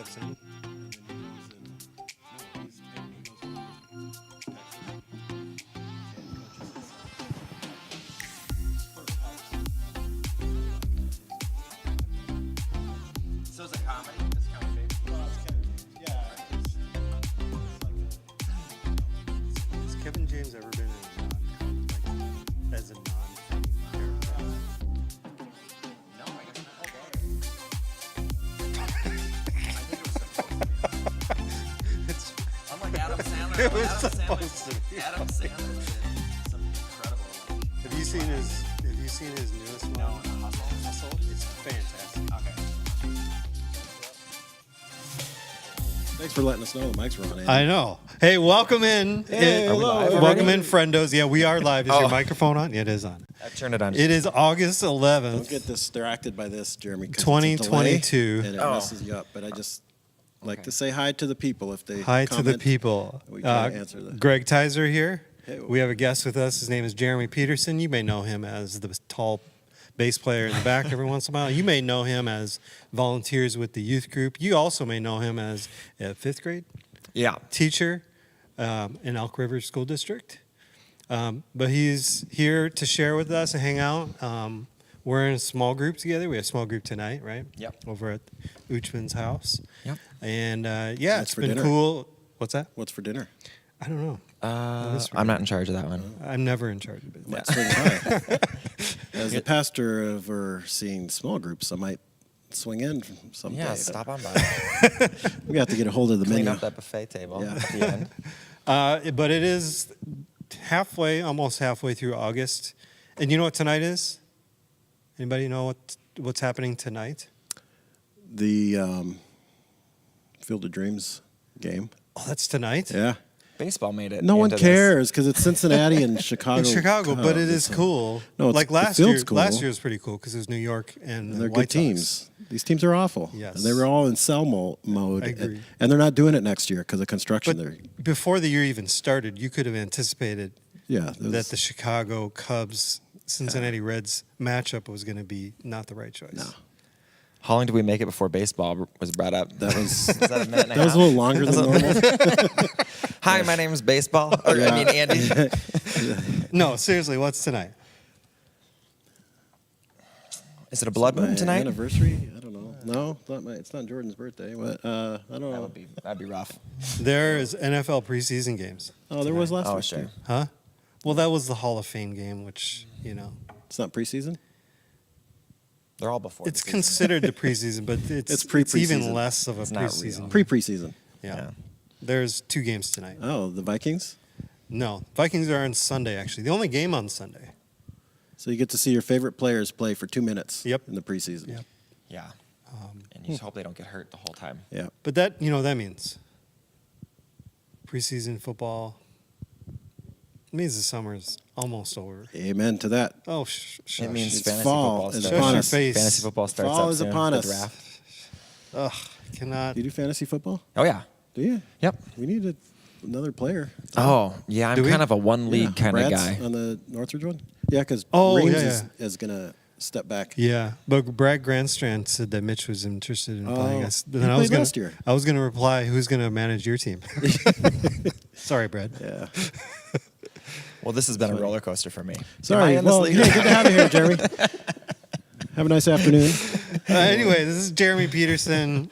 steps in. So it's a comedy? It's comedy? Well, it's Kevin James. Yeah. Has Kevin James ever been in as a non-funny character? No, I guess not. It's, Unlike Adam Sandler. It was Adam supposed to be. Adam Sandler did some incredible. have you seen his newest one? No, Hustle. Hustle? It's fantastic. Okay. Thanks for letting us know the mics were on. Andy. I know. Hey, welcome in. Hey, hello, Welcome everybody. in, friendos. Yeah, we are live. Is your microphone on? Yeah, it is on. I turned it on. It is August 11th. Don't get distracted by this, Jeremy. 'cause it's a 2022. delay, and it messes you up. But I just like to say hi to the people if they Hi to the comment. people. We try to answer that. Greg Tizer here. Hey. We have a guest with us. His name is Jeremy Peterson. You may know him as the tall bass player in the back every once in a while. You may know him as volunteers with the youth group. You also may know him as a fifth grade Yeah. teacher in Elk River School District. But he's here to share with us and hang out. We're in a small group together. We have a small group tonight, right? Yep. Over at Uchman's house. Yep. And That's it's for been dinner. cool. What's that? What's for dinner? I don't know. I'm not in charge of that one. I'm never in charge of it. Might swing by. As the pastor of overseeing small groups, I might swing in someday. Yeah, stop on by. We have to get a hold of the Clean menu. up that buffet table Yeah. at the end. But it is almost halfway through August. And you know what tonight is? Anybody know what's happening tonight? The Field of Dreams game. Oh, that's tonight? Yeah. Baseball made it. No one into this. cares because it's Cincinnati and Chicago. In Chicago, but it is Cubs. cool. No, it's- like the last field's year. cool. Last year was pretty cool because it was New York and And they're White good teams. These teams are awful. Yes. And they were all in sell mode. I agree. And they're not doing it next year because of construction. But before the year even started, you could have anticipated That the Chicago Cubs Cincinnati Reds matchup was going to be not the right choice. No. How long did we make it before baseball was brought up? That was Is that a minute and a that was half? a little longer than normal. Hi, my name is Baseball. Or, I mean, Andy. No, seriously, what's tonight? Is it a blood moon My tonight? Anniversary? I don't know. No, it's not Jordan's birthday. But I don't know. That'd be rough. There is NFL preseason games. Oh, there was last Oh, week. sure. too. Huh? Well, that was the Hall of Fame game, which, It's not preseason. They're all before. it's the season. considered the preseason, but it's It's pre-preseason. even less of a It's not real. preseason. Preseason. Yeah. Yeah. There's 2 games tonight. Oh, the Vikings. No, Vikings are on Sunday, actually. The only game on Sunday. So you get to see your favorite players play for 2 minutes. Yep. In the preseason. Yep. Yeah. And you just hope they don't get hurt the whole time. Yeah. But that means preseason football. It means the summer is almost over. Amen to that. Oh, It means It's fantasy fall. football It's starts. upon your us. face. Fantasy football starts Fall up is soon, upon the us. draft. Ugh, cannot. Do you do fantasy football? Oh, yeah. Do you? Yep. We need another player. Oh, yeah. I'm Do we? kind of a one league kind of Brad's guy. on the Northridge one. Yeah, because Oh, Reams yeah, is gonna step back. Yeah, but Brad Grandstrand said that Mitch was interested in playing us. He played last year. I was gonna reply, "Who's gonna manage your team?" Sorry, Brad. Yeah. Well, this has been a roller coaster for me. Sorry. Am I in this Well, league? hey, good to have you here, Jeremy. Have a nice afternoon. Anyway, this is Jeremy Peterson.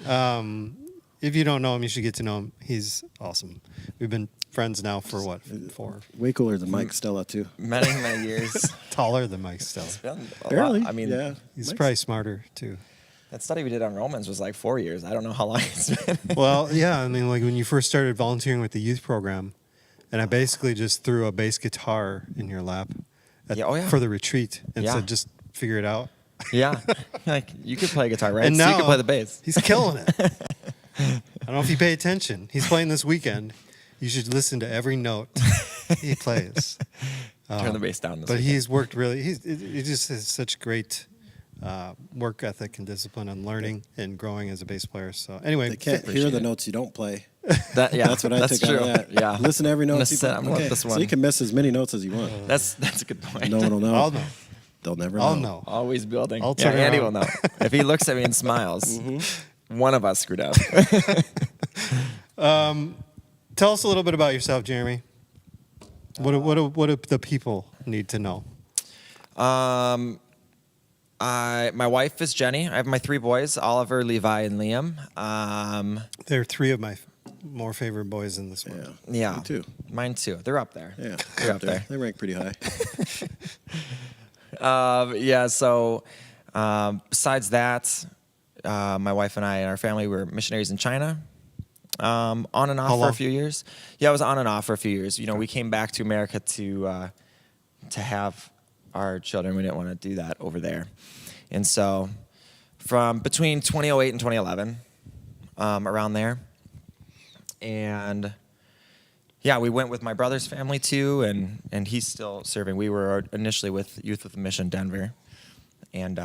If you don't know him, you should get to know him. He's awesome. We've been friends now for what, 4? Way cooler than Mike Stella too. Many, many years. Taller than Mike Stella. Been a Barely. lot. I mean, yeah. He's Mike's- probably smarter too. that study we did on Romans was like 4 years. I don't know how long it's been. Well, yeah. I mean, like when you first started volunteering with the youth program, and I basically just threw a bass guitar in your lap Yeah, oh, yeah. for the retreat and Yeah. said, just figure it out. Yeah. Like, you could play guitar, right? And So now you could play the bass. He's killing it. I don't know if you pay attention. He's playing this weekend. You should listen to every note he plays. Turn the bass down this But weekend. he's worked really. He just has such great work ethic and discipline on learning and growing as a bass player. So anyway, They can't hear Appreciate the it. notes you don't play. Yeah, That's what I that's took true. out of that. Yeah. Listen to every note. I'm gonna see- set- I'm gonna let this So one. you can miss as many notes as you want. That's a good point. No one will know. I'll know. They'll never know. I'll know. Always building. I'll yeah, turn Andy around. will know. If he looks at me and smiles. one of us screwed up. Tell us a little bit about yourself, Jeremy. What do the people need to know? My wife is Jenny. I have my 3 boys, Oliver, Levi, and Liam. They're 3 of my more favorite boys in this world. Yeah. Me too. Mine too. They're up there. Yeah. They're up there. They rank pretty high. So besides that, my wife and I and our family were missionaries in China. On and off for a few years. Yeah, I was on and off for a few years. You know, we came back to America to have our children. We didn't want to do that over there. And so from between 2008 and 2011, around there. And yeah, we went with my brother's family too, and he's still serving. We were initially with Youth with a Mission Denver. And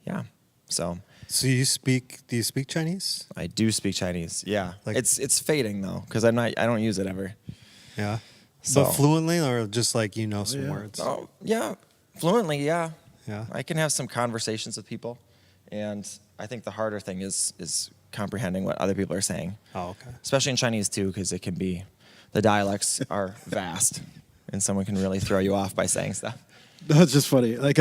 yeah, so do you speak Chinese? I do speak Chinese. Yeah. Like- it's fading though, because I don't use it ever. Yeah. So- But fluently, or just like some yeah. words? Oh, yeah. Fluently, yeah. Yeah. I can have some conversations with people, and I think the harder thing is comprehending what other people are saying. Oh, okay. Especially in Chinese too, because the dialects are vast, and someone can really throw you off by saying stuff. That's just funny. Like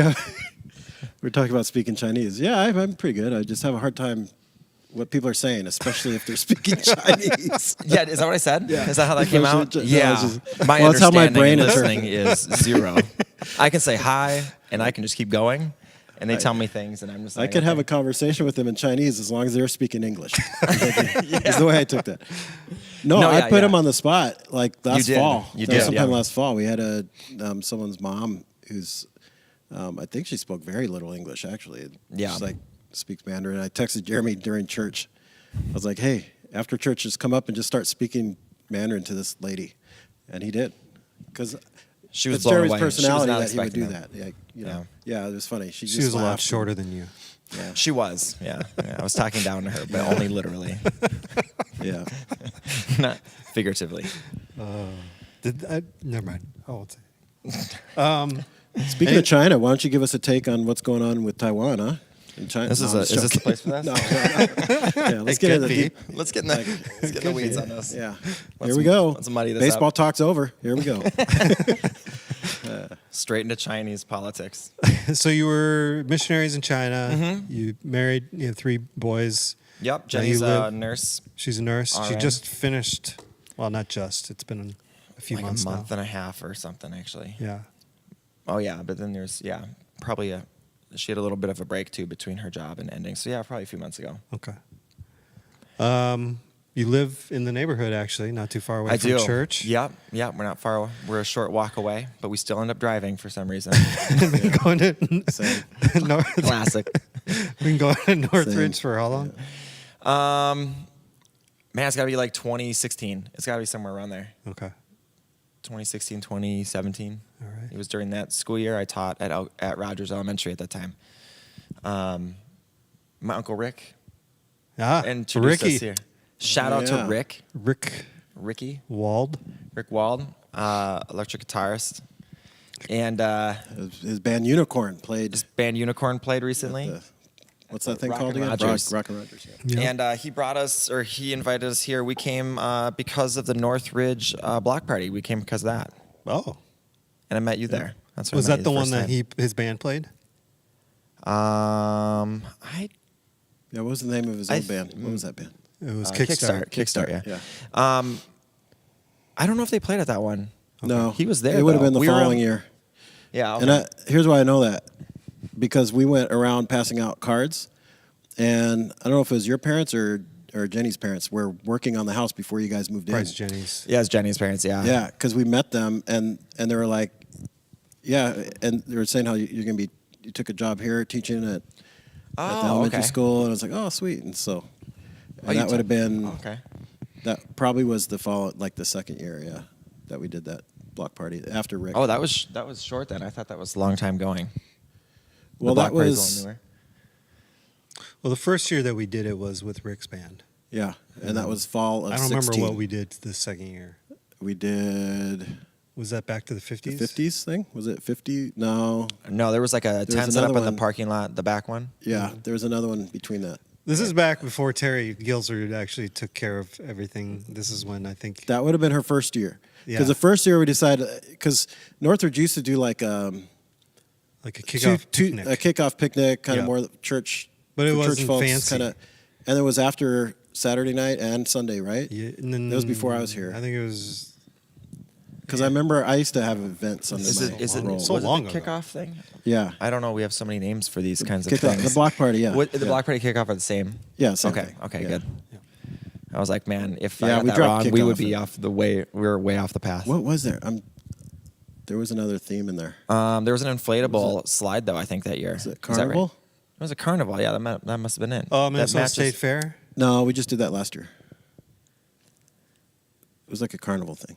we're talking about speaking Chinese. Yeah, I'm pretty good. I just have a hard time what people are saying, especially if they're speaking Chinese. Yeah, is that what I said? Yeah. Is that how that came out? No, it's Yeah. just- My well, it's how my understanding brain and is- listening is 0. I can say hi, and I can just keep going, and they tell me things, and I'm just I like, could have a okay. conversation with them in Chinese as long as they're speaking English. Is the way I took that. No, I put them on the spot like last did. fall. You That was did, sometime yeah. last fall. We had someone's mom who's, I think she spoke very little English actually. Yeah. She's like speaks Mandarin. I texted Jeremy during church. I was like, hey, after church, just come up and just start speaking Mandarin to this lady, and he did, because She was it's blown Jeremy's away. She was personality not that he would expecting do that. that. Yeah, it was funny. She just was a lot laughed. shorter than you. Yeah, She was, yeah. I was talking down to her, but only literally, yeah. not figuratively. Never mind. I won't say. Speaking of China, why don't you give us a take on what's going on with Taiwan, huh? In China. Is this the place for that? No. Yeah, let's It get could into the be. deep. Let's get in the weeds on this. Yeah. Let's- Here we go. let's muddy this Baseball up. talk's over. Here we go. Straight into Chinese politics. So you were missionaries in China. Mm-hmm. You married. You have 3 boys. Yep, Now you Jenny's a live- nurse. She's a nurse. She RN. just finished. Well, not just. It's been a few Like months a month now. and a half or something, actually. Yeah. Oh, yeah, but then there's, probably she had a little bit of a break, too, between her job and ending. So, yeah, probably a few months ago. Okay. You live in the neighborhood, actually, not too far away I from do. church. Yep, we're not far away. We're a short walk away, but we still end up driving for some reason. Going to Same. North. Classic. We can go to Northridge for how long? Man, it's got to be like 2016. It's got to be somewhere around there. Okay. 2016, 2017. All right. It was during that school year. I taught at Rogers Elementary at that time. My Uncle Rick introduced Ricky. us here. Shout out Yeah. to Rick. Ricky. Wald. Rick Wald, electric guitarist. And His band Unicorn played. his band Unicorn played recently. What's that thing Rock called and again? Rogers. Rock and Rogers. Yeah. Yeah. And he invited us here. We came because of the Northridge block party. We came because of that. Oh. And I met you there. That's when Was I met that you the one first that time. his band played? I Yeah, what was the name of his old band? What was that band? It was Kickstart. Kickstart. Kickstart, yeah. Yeah. I don't know if they played at that one. No. He was there, It would have though. been the We were following on- year. Yeah. Okay. And here's why I know that. Because we went around passing out cards, and I don't know if it was your parents or Jenny's parents were working on the house before you guys moved Bryce in. Jennings. Yeah, it's Jenny's parents. Yeah. Yeah, because we met them, and they were like, yeah, and they were saying how you're going to be, you took a job here teaching at the elementary okay. school, and I was like, oh, sweet. And so, and you that would have been, Okay. that probably was the fall, like the second year, yeah, that we did that block party after Rick. Oh, that was short then. I thought that was a long time going. The well, block that party's a was, little newer. Well, the first year that we did it was with Rick's band. yeah, and that was fall of I don't 16. remember what we did the second year. We did Was that back to the the 50s? 50s thing. Was it 50? No. No, there was like a was tent set up another in the one. parking lot, the back one. Yeah, there was another one between that. This is back before Terry Gilsrud actually took care of everything. This is when I think That would have been her first year. Yeah. Because the first year we decided, because Northridge used to do like a kickoff picnic. a kickoff picnic, kind Yeah. of more church, But it for church wasn't folks, fancy. kinda, and it was after Saturday night and Sunday, right? Yeah, and then, That was before I was here. I think it was. Because I remember I used to have events under Is my it, is it, role. So was long it the ago. kickoff thing? Yeah. I don't know. We have so many names for these kinds of Kickoff, things. the block party, yeah. What, the Yeah. block party kickoff are the same? Yeah, same Okay. thing. Okay. Yeah. Good. I was like, man, if Yeah, I got we that dropped wrong, we would kickoff be and- off the way. We were way off the path. What was there? There was another theme in there. There was an inflatable slide though. I think that year. Is it that Carnival? right? It was a carnival. Yeah, that must have been it. Oh, That Minnesota matches- State Fair. No, we just did that last year. It was like a carnival thing.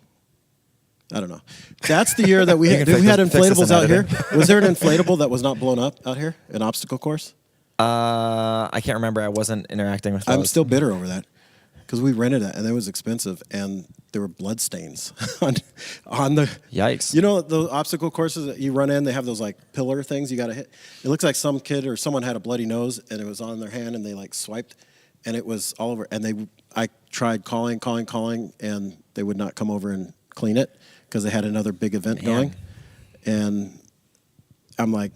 I don't know. That's the year that we You had. can Did we fix had this- fix this inflatables in out here? editing. Was there an inflatable that was not blown up out here? An obstacle course? I can't remember. I wasn't interacting with. I'm those. still bitter over that because we rented it and it was expensive and there were blood stains on the. Yikes. You know the obstacle courses that you run in, they have those like pillar things you got to hit. It looks like some kid or someone had a bloody nose and it was on their hand and they like swiped and it was all over. And I tried calling, and they would not come over and clean it because they had another big event Man. going. And I'm like,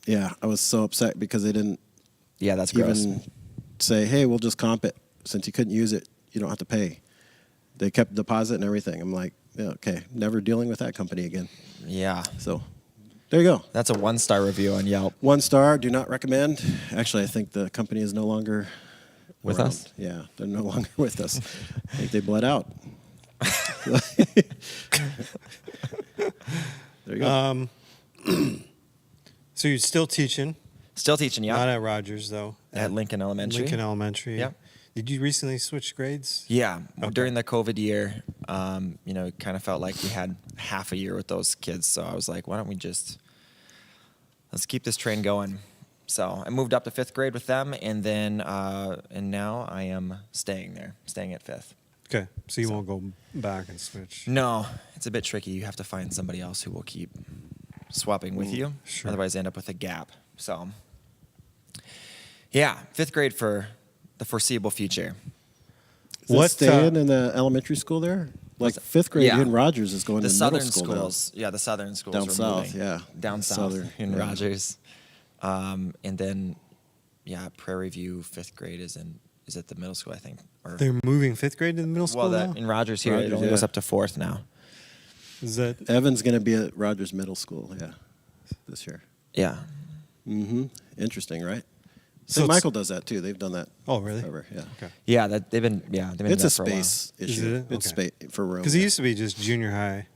yeah, I was so upset because they didn't Yeah, that's gross. even say, hey, we'll just comp it. Since you couldn't use it, you don't have to pay. They kept deposit and everything. I'm like, yeah, okay, never dealing with that company again. Yeah, So there you go. that's a 1-star review on Yelp. 1 star, do not recommend. Actually, I think the company is no longer With around. us? Yeah, they're no longer with us. I think they bled out. There you go. So you're still teaching, Still teaching, yeah. not at Rogers though. At Lincoln Elementary. Lincoln Elementary. Yep. Did you recently switch grades? Yeah, Okay. during the COVID year, it kind of felt like we had half a year with those kids. So I was like, why don't we let's keep this train going. So I moved up to 5th grade with them, and then and now I am staying at 5th. Okay, so you won't go back and switch. No, it's a bit tricky. You have to find somebody else who will keep swapping with you. sure. Otherwise, end up with a gap. So, yeah, 5th grade for the foreseeable future. Is it What, staying in the elementary school there? Like 5th grade Yeah. in Rogers is going The to southern middle school schools, yeah, the southern schools Down are south, moving. yeah. Down south Southern, in yeah. Rogers, and then Prairie View 5th grade is at the middle school, I think. Or They're moving 5th grade to the middle school now? in Rogers here it Rogers, only goes yeah. up to 4th now. Is that there. Evan's going to be at Rogers Middle School, yeah, this year. Yeah, Mm-hmm. Interesting, right? So St. it's- Michael does that too. They've done that. Oh, really? Forever, yeah. Okay. yeah, they've been It's doing a that for space issue. it? It's Okay. space for room. Because it used to be just junior high.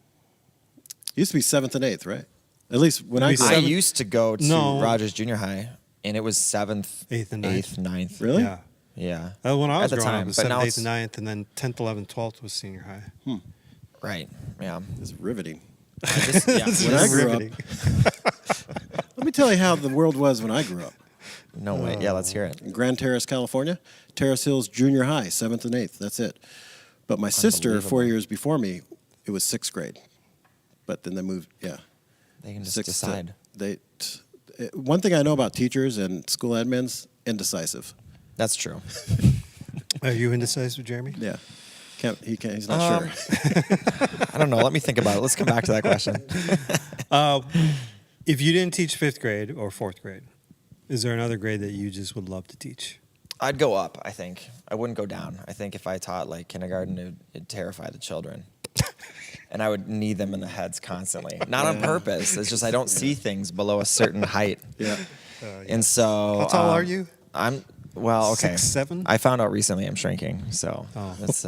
It used to be 7th and 8th, right? At least when I It'd be grew a while. I up. used to go to No. Rogers Junior High, and it was 7th, 8th and 9th. 9th. Really? Yeah. Yeah. When I was At the growing time, up, it was but 7th, now 8th, it's and 9th, and then 10th, 11th, 12th was senior high. right. Yeah. It's riveting. Yeah. When I grew up, Riveting. let me tell you how the world was when I grew up. No way. Yeah, let's hear it. In Grand Terrace, California, Terrace Hills Junior High, 7th and 8th. That's it. But my sister, 4 Unbelievable. years before me, it was 6th grade. But then they moved, yeah. They can just 6th to- decide. One thing I know about teachers and school admins, indecisive. That's true. Are you indecisive, Jeremy? Yeah. He's not sure. I don't know. Let me think about it. Let's come back to that question. If you didn't teach 5th grade or 4th grade, is there another grade that you just would love to teach? I'd go up, I think. I wouldn't go down. I think if I taught like kindergarten, it'd terrify the children. And I would knee them in the heads constantly. Not on purpose. It's just I don't see things below a certain height. Yeah. And so How tall are you? I'm okay. 6'7"? I found out recently I'm shrinking. So Oh. that's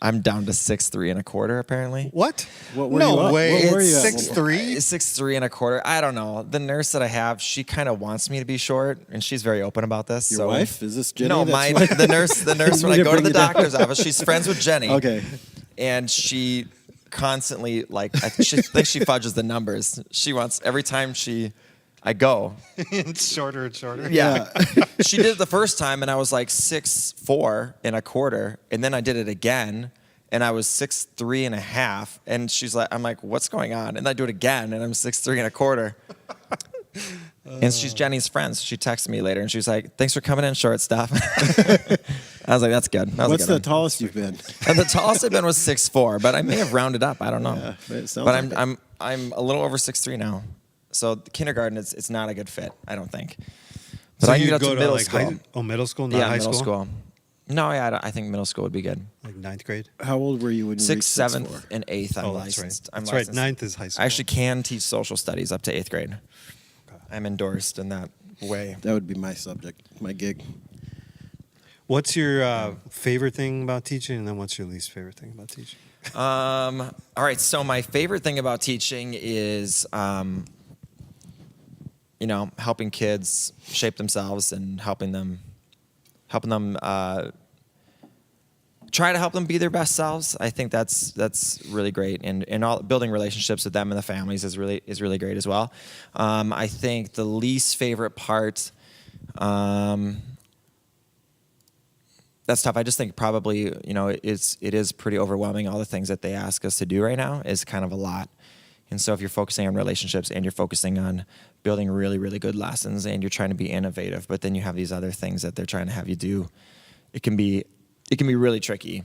I'm down to 6'3" and a quarter apparently. What? What were no you at? way. What were you at? 6'3"? 6'3" and a quarter. I don't know. The nurse that I have, she kind of wants me to be short, and she's very open about this. Your so wife? Is this Jenny? No, That's my why- the nurse when I to go to bring the you down. doctor's office, she's friends with Jenny. Okay. And she constantly she thinks she fudges the numbers. She wants every time I go. It's shorter and shorter. Yeah. She did it the first time and I was like 6'4" and a quarter. And then I did it again and I was 6'3" and a half. And I'm like, what's going on? And I do it again and I'm 6'3" and a quarter. And she's Jenny's friend. So she texted me later and she was like, thanks for coming in, short stuff. I was like, that's good. That was What's a good the tallest you've been? And the tallest I've been was 6'4", but I may have rounded up. I don't know. Yeah, it sounds but like it. I'm a little over 6'3" now. So kindergarten, it's not a good fit, I don't think. But So I can you get up go to to middle like school. middle school, not Yeah, high middle school? school. No, yeah, I think middle school would be good. Like ninth grade? How old were you when you Sixth, reached 6'4"? seventh, and eighth. I'm Oh, that's right. licensed. I'm That's right. licensed. Ninth is high school. I actually can teach social studies up to 8th grade. Okay. I'm endorsed in that way. That would be my subject, my gig. What's your favorite thing about teaching, and then what's your least favorite thing about teaching? All right. So my favorite thing about teaching is, helping kids shape themselves and helping them try to help them be their best selves. I think that's really great, and all building relationships with them and the families is really great as well. I think the least favorite part. That's tough. I just think probably, it is pretty overwhelming. All the things that they ask us to do right now is kind of a lot. And so if you're focusing on relationships and you're focusing on building really, really good lessons and you're trying to be innovative, but then you have these other things that they're trying to have you do, it can be really tricky.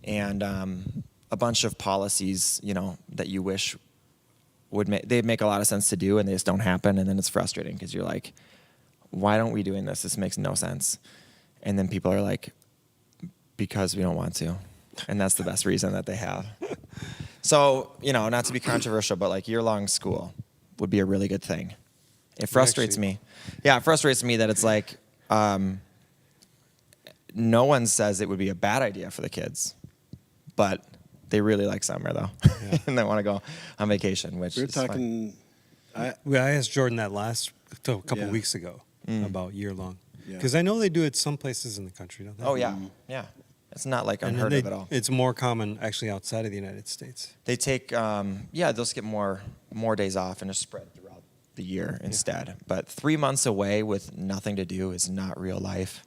And a bunch of policies, that you wish they'd make a lot of sense to do and they just don't happen. And then it's frustrating because you're like, why don't we doing this? This makes no sense. And then people are like, because we don't want to. And that's the best reason that they have. So, not to be controversial, but like year-long school would be a really good thing. It frustrates me. Yeah, it frustrates me that it's like no one says it would be a bad idea for the kids, but they really like summer though. Yeah. And they want to go on vacation, which We're is talking. I asked Jordan that a couple weeks ago about year-long. Yeah. Because I know they do it some places in the country, don't they? Oh, yeah. Yeah. It's not like And unheard of at all. It's more common actually outside of the United States. They take, they'll just get more days off and just spread throughout the year instead. But 3 months away with nothing to do is not real life,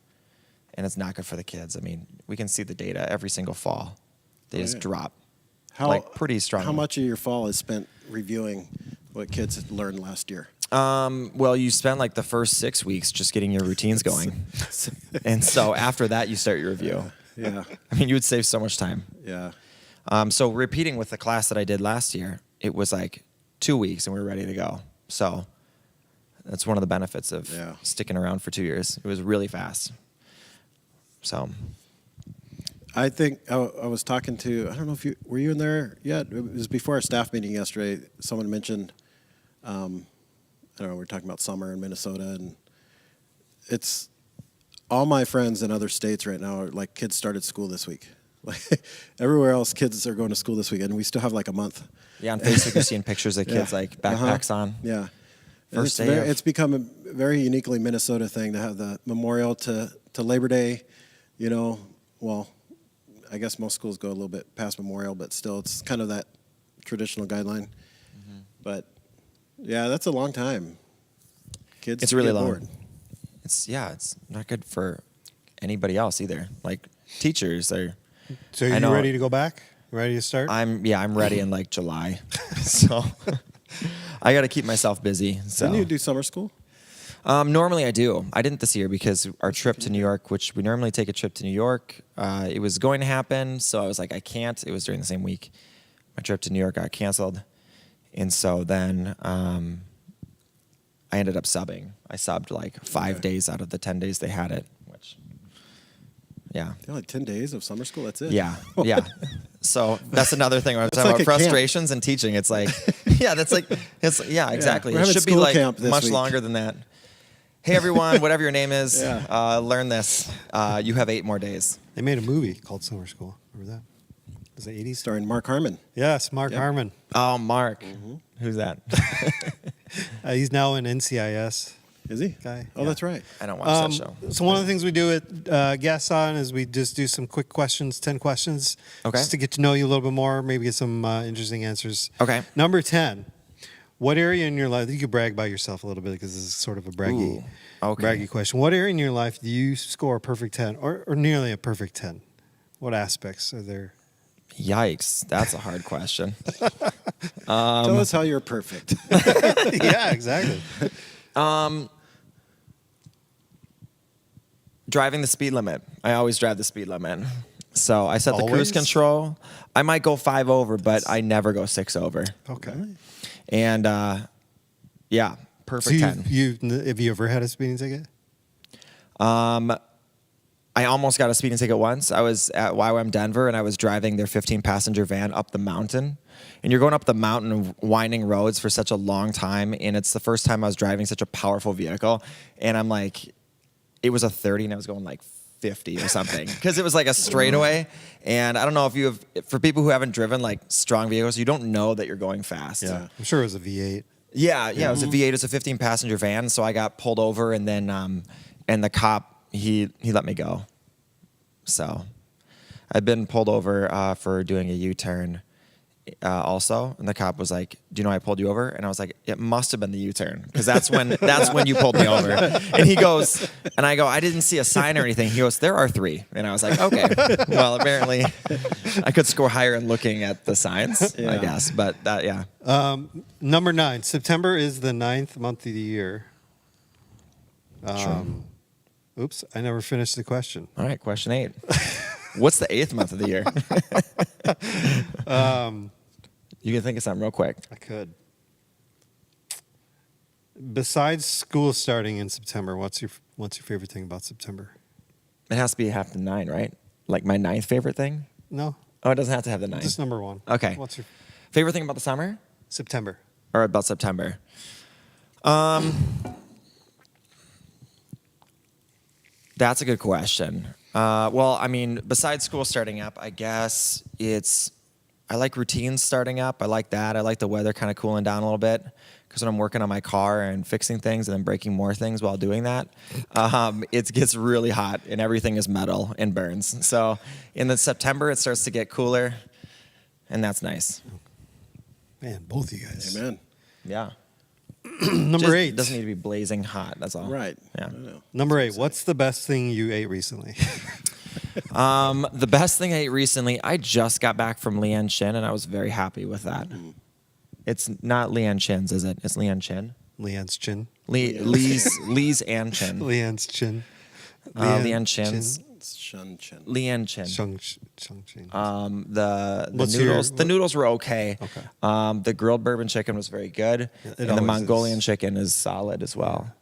and it's not good for the kids. I mean, we can see the data every single fall. They just drop pretty strongly. How much of your fall is spent reviewing what kids had learned last year? Well, you spend like the first 6 weeks just getting your routines going. And so after that, you start your review. Yeah. I mean, you would save so much time. Yeah. So repeating with the class that I did last year, it was like 2 weeks and we were ready to go. So that's one of the benefits of sticking around for 2 years. It was really fast. So I think I was talking to, I don't know if were you in there yet? It was before our staff meeting yesterday. Someone mentioned, I don't know, we were talking about summer in Minnesota, and it's all my friends in other states right now are like, kids started school this week. Like everywhere else, kids are going to school this week, and we still have like a month. Yeah, on Facebook you're seeing pictures of kids like backpacks on. Yeah. First it's day it's become a very uniquely Minnesota thing to have the memorial to Labor Day, well, I guess most schools go a little bit past Memorial, but still it's kind of that traditional guideline. Mm-hmm. But yeah, that's a long time. Kids It's really get long. bored. It's not good for anybody else either. Like teachers are. So are you ready to go back? Ready to start? I'm ready in like July. So I got to keep myself busy. So Didn't you do summer school? Normally I do. I didn't this year because our trip to New York, which we normally take a trip to New York, it was going to happen. So I was like, I can't. It was during the same week. My trip to New York got canceled. And so then I ended up subbing. I subbed like 5 days out of the 10 days they had it, which, yeah. Like 10 days of summer school, that's it? Yeah, yeah. So that's another thing when I'm talking like about a camp. frustrations and teaching. It's like, exactly. We're It having should be school like camp this much week. longer than that. Hey, everyone, whatever your name is, Yeah. learn this. You have 8 more days. They made a movie called Summer School. Remember that? Was it 80s? Starring Mark Harmon. Yes, Mark Harmon. Oh, Mark. Mm-hmm. Who's that? He's now an NCIS Is he? guy. Oh, Yeah. that's right. I don't watch that show. So one of the things we do with guests on is we just do some quick questions, 10 questions, Okay. just to get to know you a little bit more, maybe get some interesting answers. Okay. Number 10, what area in your life, you could brag about yourself a little bit because this is sort of a braggy question. What area in your life do you score a perfect 10 or nearly a perfect 10? What aspects are there? Yikes. That's a hard question. Tell us how you're perfect. Yeah, exactly. Driving the speed limit. I always drive the speed limit. So I set the cruise Always? control. I might go 5 over, but I never go 6 over. Okay. And yeah, So perfect 10. have you ever had a speeding ticket? I almost got a speeding ticket once. I was at YWAM Denver, and I was driving their 15-passenger van up the mountain. And you're going up the mountain and winding roads for such a long time, and it's the first time I was driving such a powerful vehicle. And I'm like, it was a 30, and I was going like 50 or something because it was like a straightaway. And I don't know if you have, for people who haven't driven like strong vehicles, you don't know that you're going fast. Yeah. I'm sure it was a V8. Yeah, it was a V8. It's a 15-passenger van, so I got pulled over, and then and the cop he let me go. So I've been pulled over for doing a U-turn also, and the cop was like, "Do you know I pulled you over?" And I was like, "It must have been the U-turn because that's when you pulled me over." And he goes, and I go, "I didn't see a sign or anything." He goes, "There are 3," and I was like, "Okay, well apparently I could score higher in looking at the signs, I guess." But that, yeah. Number 9. September is the 9th month of the year. Oops, I never finished the question. All right, question 8. What's the 8th month of the year? You can think of something real quick. I could. Besides school starting in September, what's your favorite thing about September? It has to be half the 9, right? Like my 9th favorite thing? No, Oh, it doesn't have to have the 9. just number 1. Okay. What's your Favorite thing about the summer? September? Or about September? That's a good question. Well, I mean, besides school starting up, I guess I like routines starting up. I like that. I like the weather kind of cooling down a little bit because when I'm working on my car and fixing things and then breaking more things while doing that, it gets really hot and everything is metal and burns. So in the September, it starts to get cooler, and that's nice. Man, both of you guys. Amen. Yeah. Number 8. It doesn't need to be blazing hot. That's all. Right. Yeah. I know. Number 8. What's the best thing you ate recently? The best thing I ate recently, I just got back from Leanne Chin, and I was very happy with that. It's not Leanne Chin's, is it? It's Leanne Chin. Leanne's chin. Lee's and Chin. Leanne's chin. Leanne Chin's. It's Shun Chin. Leanne Chin. Shung Chin. The What's noodles. your- The noodles were okay. Okay. The grilled bourbon chicken was very good, It and the always Mongolian is. chicken is solid as well.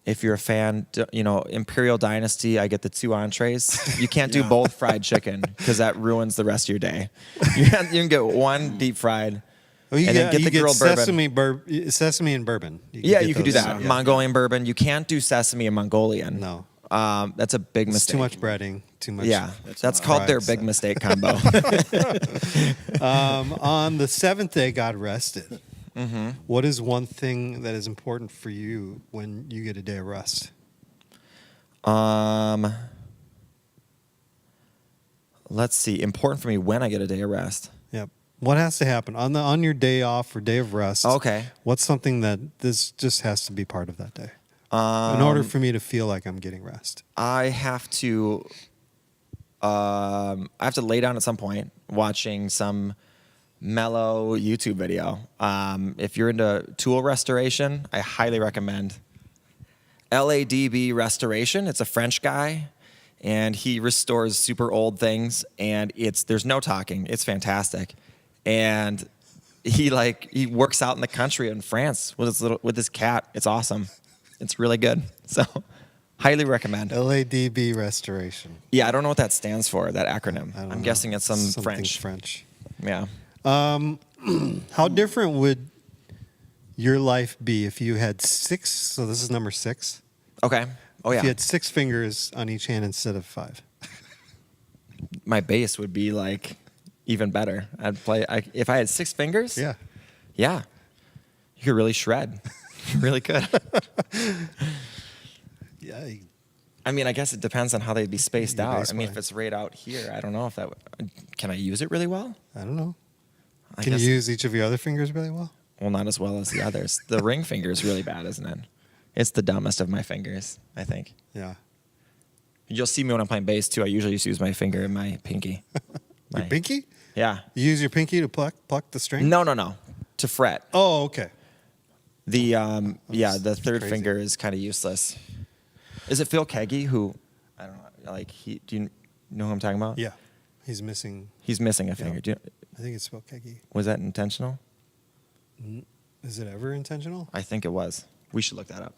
If you're a fan, Imperial Dynasty, I get the 2 entrees. You can't do both fried chicken because that ruins the rest of your day. You can get one deep fried. Oh, you and then get the grilled bourbon. sesame and bourbon. Yeah, you could do those. that. Yeah. Mongolian bourbon. You can't do sesame and Mongolian. No. That's a big It's mistake. too much breading. Too much. Yeah, That's that's not called their right, big so. mistake combo. On the 7th day, God rested. Mm-hmm. What is one thing that is important for you when you get a day of rest? Let's see. Important for me when I get a day of rest. Yep. What has to happen on your day off or day of rest? Okay. What's something that this just has to be part of that day in order for me to feel like I'm getting rest? I have to lay down at some point watching some mellow YouTube video. If you're into tool restoration, I highly recommend LADB Restoration. It's a French guy, and he restores super old things, and there's no talking. It's fantastic. And he works out in the country in France with his cat. It's awesome. It's really good. So highly recommend. LADB restoration. Yeah, I don't know what that stands for, that acronym. I don't I'm know. guessing it's Something French. French. Yeah. How different would your life be if you had 6? So this is number 6. Okay. Oh, If yeah. you had 6 fingers on each hand instead of 5. My bass would be even better. If I had 6 fingers. Yeah. Yeah. You could really shred. You really could. Yeah. I mean, I guess it depends on how they'd be spaced Your out. bass I mean, line. if it's right out here, I don't know if that can I use it really well? I don't know. I Can guess- you use each of your other fingers really well? Well, not as well as the others. The ring finger is really bad, isn't it? It's the dumbest of my fingers, I think. Yeah. You'll see me when I'm playing bass, too. I usually just use my finger and my pinky. Your pinky? Yeah. You use your pinky to pluck the string? No. To fret. Oh, okay. The the third crazy. finger is kind of useless. Is it Phil Keggy who, I don't know, like do you know who I'm talking about? Yeah, he's missing. He's missing a finger. Yeah. Do you, I think it's spelled keggy. was that intentional? Is it ever intentional? I think it was. We should look that up.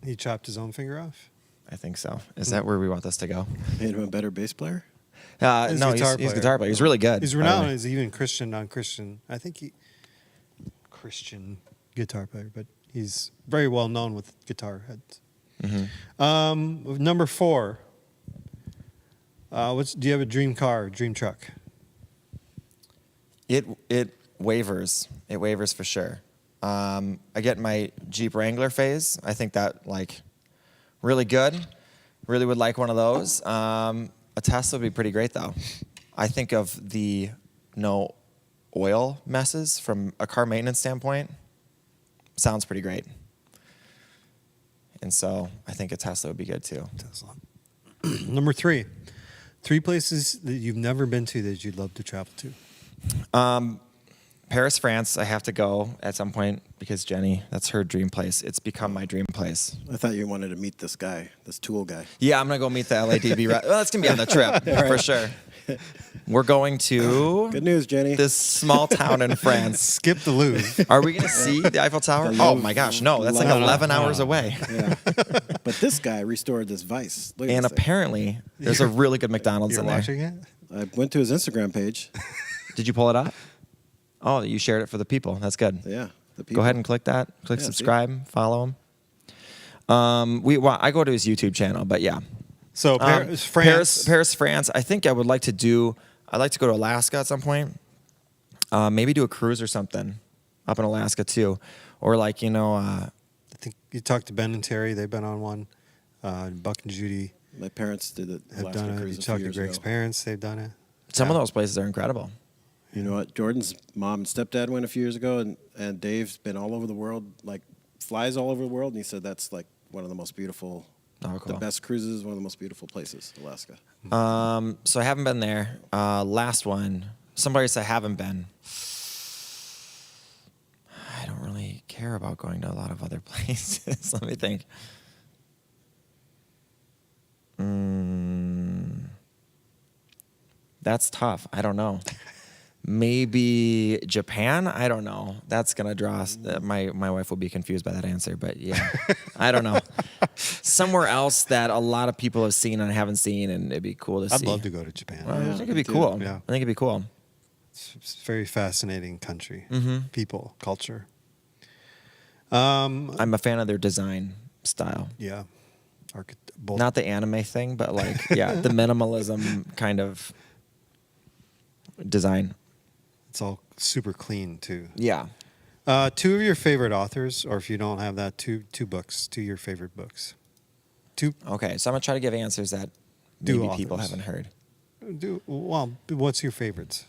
He chopped his own finger off. I think so. Is that where we want this to go? Made him a better bass player. No, He's he's a guitar he's a player. guitar player. He's really good. He's by the renowned way. as even Christian, non-Christian. I think Christian guitar player, but he's very well known with guitar heads. Number 4. Do you have a dream car, dream truck? It wavers. It wavers for sure. I get my Jeep Wrangler phase. I think that like really good. Really would like one of those. A Tesla would be pretty great though. I think of the no oil messes from a car maintenance standpoint. Sounds pretty great. And so I think a Tesla would be good too. Tesla. Number 3. 3 places that you've never been to that you'd love to travel to. Paris, France, I have to go at some point because Jenny, that's her dream place. It's become my dream place. I thought you wanted to meet this guy, this Tool guy. Yeah, I'm going to go meet the LADB. Well, that's going to be on the trip for sure. We're going to Good news, Jenny. this small town in France. Skip the Louvre. Are we going to see the Eiffel Tower? The Oh Louvre- my gosh, no. That's like Louvre. 11 hours away. Yeah. But this guy restored this vice. Look at And this thing. apparently, there's a really good McDonald's You're in there. watching it? I went to his Instagram page. Did you pull it up? Oh, you shared it for the people. That's good. Yeah. The people. Go ahead and click that. Click Yeah, see? subscribe. Follow him. I go to his YouTube channel, but yeah. So France. Paris, France. I think I would like to do. I'd like to go to Alaska at some point. Maybe do a cruise or something up in Alaska too, or like I think you talked to Ben and Terry. They've been on one. Buck and Judy My parents did the have Alaska done it. You cruise a few talked to years Greg's ago. parents. They've done it. some of Yeah. those places are incredible. You know what? Jordan's mom and stepdad went a few years ago, and Dave's been all over the world, like flies all over the world, and he said that's like one of the most beautiful, Oh, cool. the best cruises, one of the most beautiful places, Alaska. So I haven't been there. Last one, some place I haven't been. I don't really care about going to a lot of other places. Let me think. That's tough. I don't know. Maybe Japan? I don't know. That's going to draw us. My wife will be confused by that answer, but yeah. I don't know. Somewhere else that a lot of people have seen and haven't seen, and it'd be cool to see. I'd love to go to Japan. Well, I think it'd be me too. cool. Yeah. I think it'd be cool. It's a very fascinating country. People, culture. I'm a fan of their design style. Yeah. Both. Not the anime thing, but like, yeah, the minimalism kind of design. It's all super clean too. Yeah. 2 of your favorite authors, or if you don't have that, two books, 2 of your favorite books. 2. Okay, so I'm going to try to give answers that Do maybe people authors. haven't heard. Well, what's your favorites?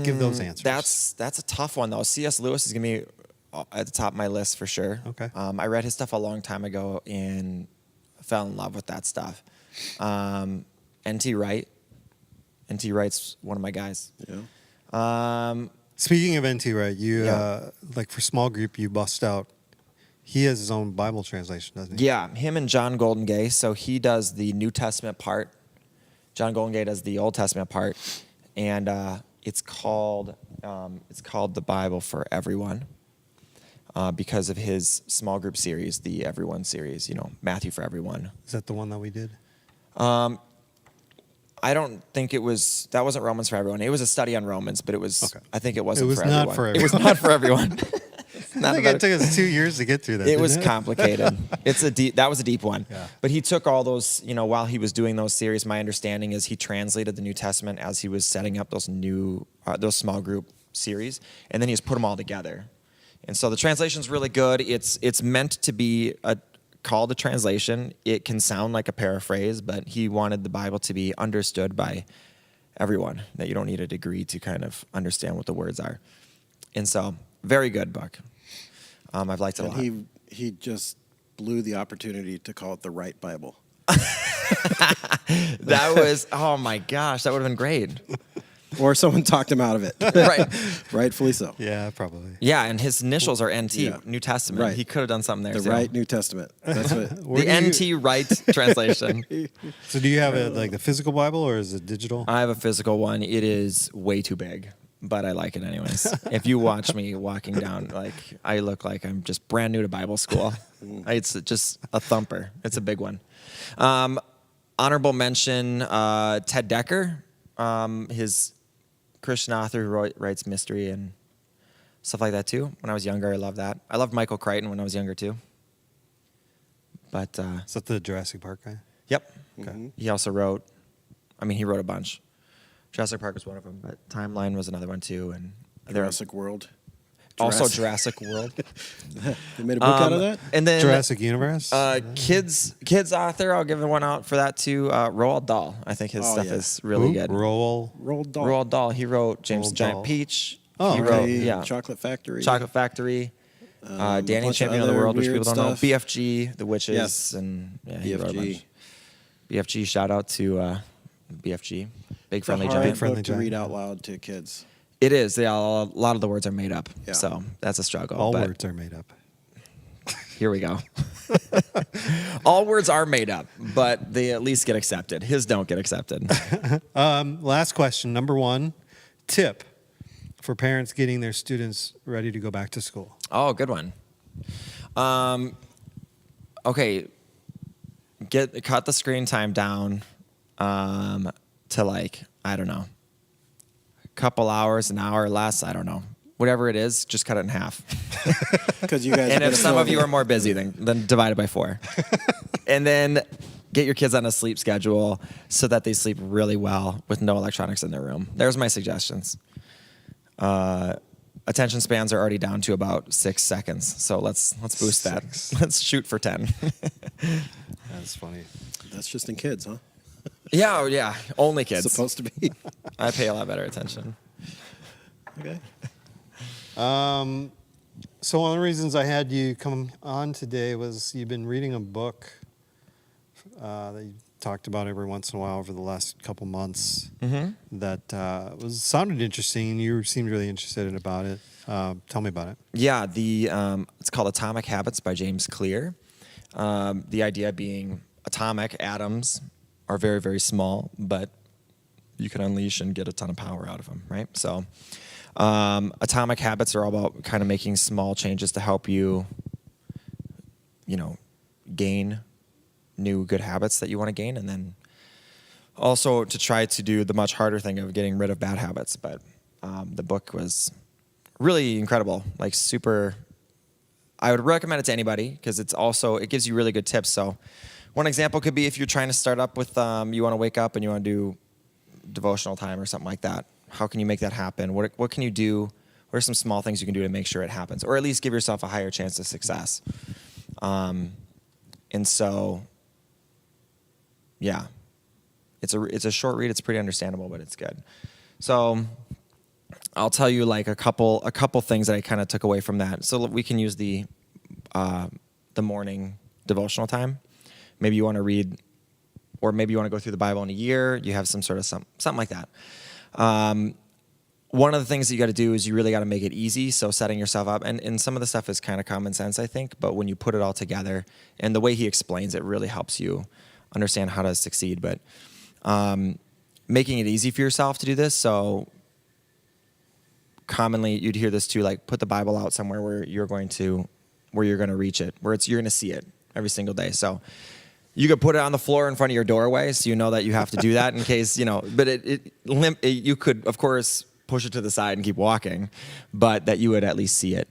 Give those answers. That's a tough one, though. C.S. Lewis is going to be at the top of my list for sure. Okay. I read his stuff a long time ago and fell in love with that stuff. N.T. Wright. N.T. Wright's one of my guys. Yeah. Speaking of N.T. Wright, you Yeah. like for small group, you bust out. He has his own Bible translation, doesn't he? Yeah, him and John Golden Gay. So he does the New Testament part. John Golden Gay does the Old Testament part, and it's called the Bible for Everyone because of his small group series, the Everyone series. You know, Matthew for Everyone. Is that the one that we did? I don't think that wasn't Romans for Everyone. It was a study on Romans, but it was. Okay. I think it wasn't. It was for not everyone. for It was everyone. not for everyone. I Not think about it took us 2 years to get through that. It was didn't complicated. That was a deep one. Yeah. But he took all those, while he was doing those series, my understanding is he translated the New Testament as he was setting up those small group series, and then he just put them all together. And so the translation's really good. It's meant to be called a translation. It can sound like a paraphrase, but he wanted the Bible to be understood by everyone, that you don't need a degree to kind of understand what the words are. And so, very good book. I've liked it a lot. And he just blew the opportunity to call it the Wright Bible. That was, oh my gosh, that would have been great. Or someone talked him out of it. Right. Rightfully so. Yeah, probably. Yeah, and his initials are NT, Yeah. New Testament. Right. He could have done something there The too. Wright New Testament. That's what. Where The do you- NT Wright translation. So do you have it like the physical Bible or is it digital? I have a physical one. It is way too big, but I like it anyways. If you watch me walking down, like I look like I'm just brand new to Bible school. It's just a thumper. It's a big one. Honorable mention, Ted Decker, his Christian author who writes mystery and stuff like that too. When I was younger, I loved that. I loved Michael Crichton when I was younger too. But Is that the Jurassic Park guy? yep. Okay. He also wrote, he wrote a bunch. Jurassic Park was one of them, but Timeline was another one too. And Jurassic World. also Jurassic World. They made a book out of that? And then Jurassic Universe? kids author, I'll give one out for that too. Roald Dahl. I think his stuff yeah. is really Who? good. Roald Dahl. Roald Dahl. He wrote James Roald Giant Dahl. Peach. Oh, he okay. wrote Hey, Chocolate Factory. Chocolate Factory. a Danny bunch of Champion of the other World, which weird people don't know. stuff. BFG, The Witches, Yes. and yeah, he wrote a BFG. bunch. BFG, shout out to BFG, Big It's a Friendly hard Giant. Friendly book to Giant. read out loud to kids. It is. Yeah, a lot of the words are made up, Yeah. so that's a struggle. All but words are made up. Here we go. All words are made up, but they at least get accepted. His don't get accepted. Last question, number 1. Tip for parents getting their students ready to go back to school. Oh, good one. Okay, cut the screen time down to like, I don't know, a couple hours, an hour or less. I don't know. Whatever it is, just cut it in half. Because you guys. And if better some fill of you it. are more busy, then divide it by 4. And then get your kids on a sleep schedule so that they sleep really well with no electronics in their room. There's my suggestions. Attention spans are already down to about 6 seconds, so let's boost that. 6. Let's shoot for 10. That's funny. That's just in kids, huh? Yeah, only kids. Supposed to be. I pay a lot better attention. Okay. So one of the reasons I had you come on today was you've been reading a book that you talked about every once in a while over the last couple months that sounded interesting. You seemed really interested about it. Tell me about it. Yeah, it's called Atomic Habits by James Clear. The idea being atomic atoms are very, very small, but you can unleash and get a ton of power out of them, right? So atomic habits are all about kind of making small changes to help you, gain new good habits that you want to gain, and then also to try to do the much harder thing of getting rid of bad habits. But the book was really incredible, like super. I would recommend it to anybody because it gives you really good tips. So one example could be if you're trying to start up with you want to wake up and you want to do devotional time or something like that. How can you make that happen? What can you do? What are some small things you can do to make sure it happens, or at least give yourself a higher chance of success? And so, yeah, it's a short read. It's pretty understandable, but it's good. So I'll tell you like a couple things that I kind of took away from that. So we can use the morning devotional time. Maybe you want to read, or maybe you want to go through the Bible in a year. You have some sort of something like that. One of the things that you got to do is you really got to make it easy. So setting yourself up, and some of the stuff is kind of common sense, I think. But when you put it all together, and the way he explains it really helps you understand how to succeed. But making it easy for yourself to do this. So commonly you'd hear this too, like put the Bible out somewhere where you're going to reach it, where you're going to see it every single day. So you could put it on the floor in front of your doorway, so you know that you have to do that in case, but you could, of course, push it to the side and keep walking, but that you would at least see it.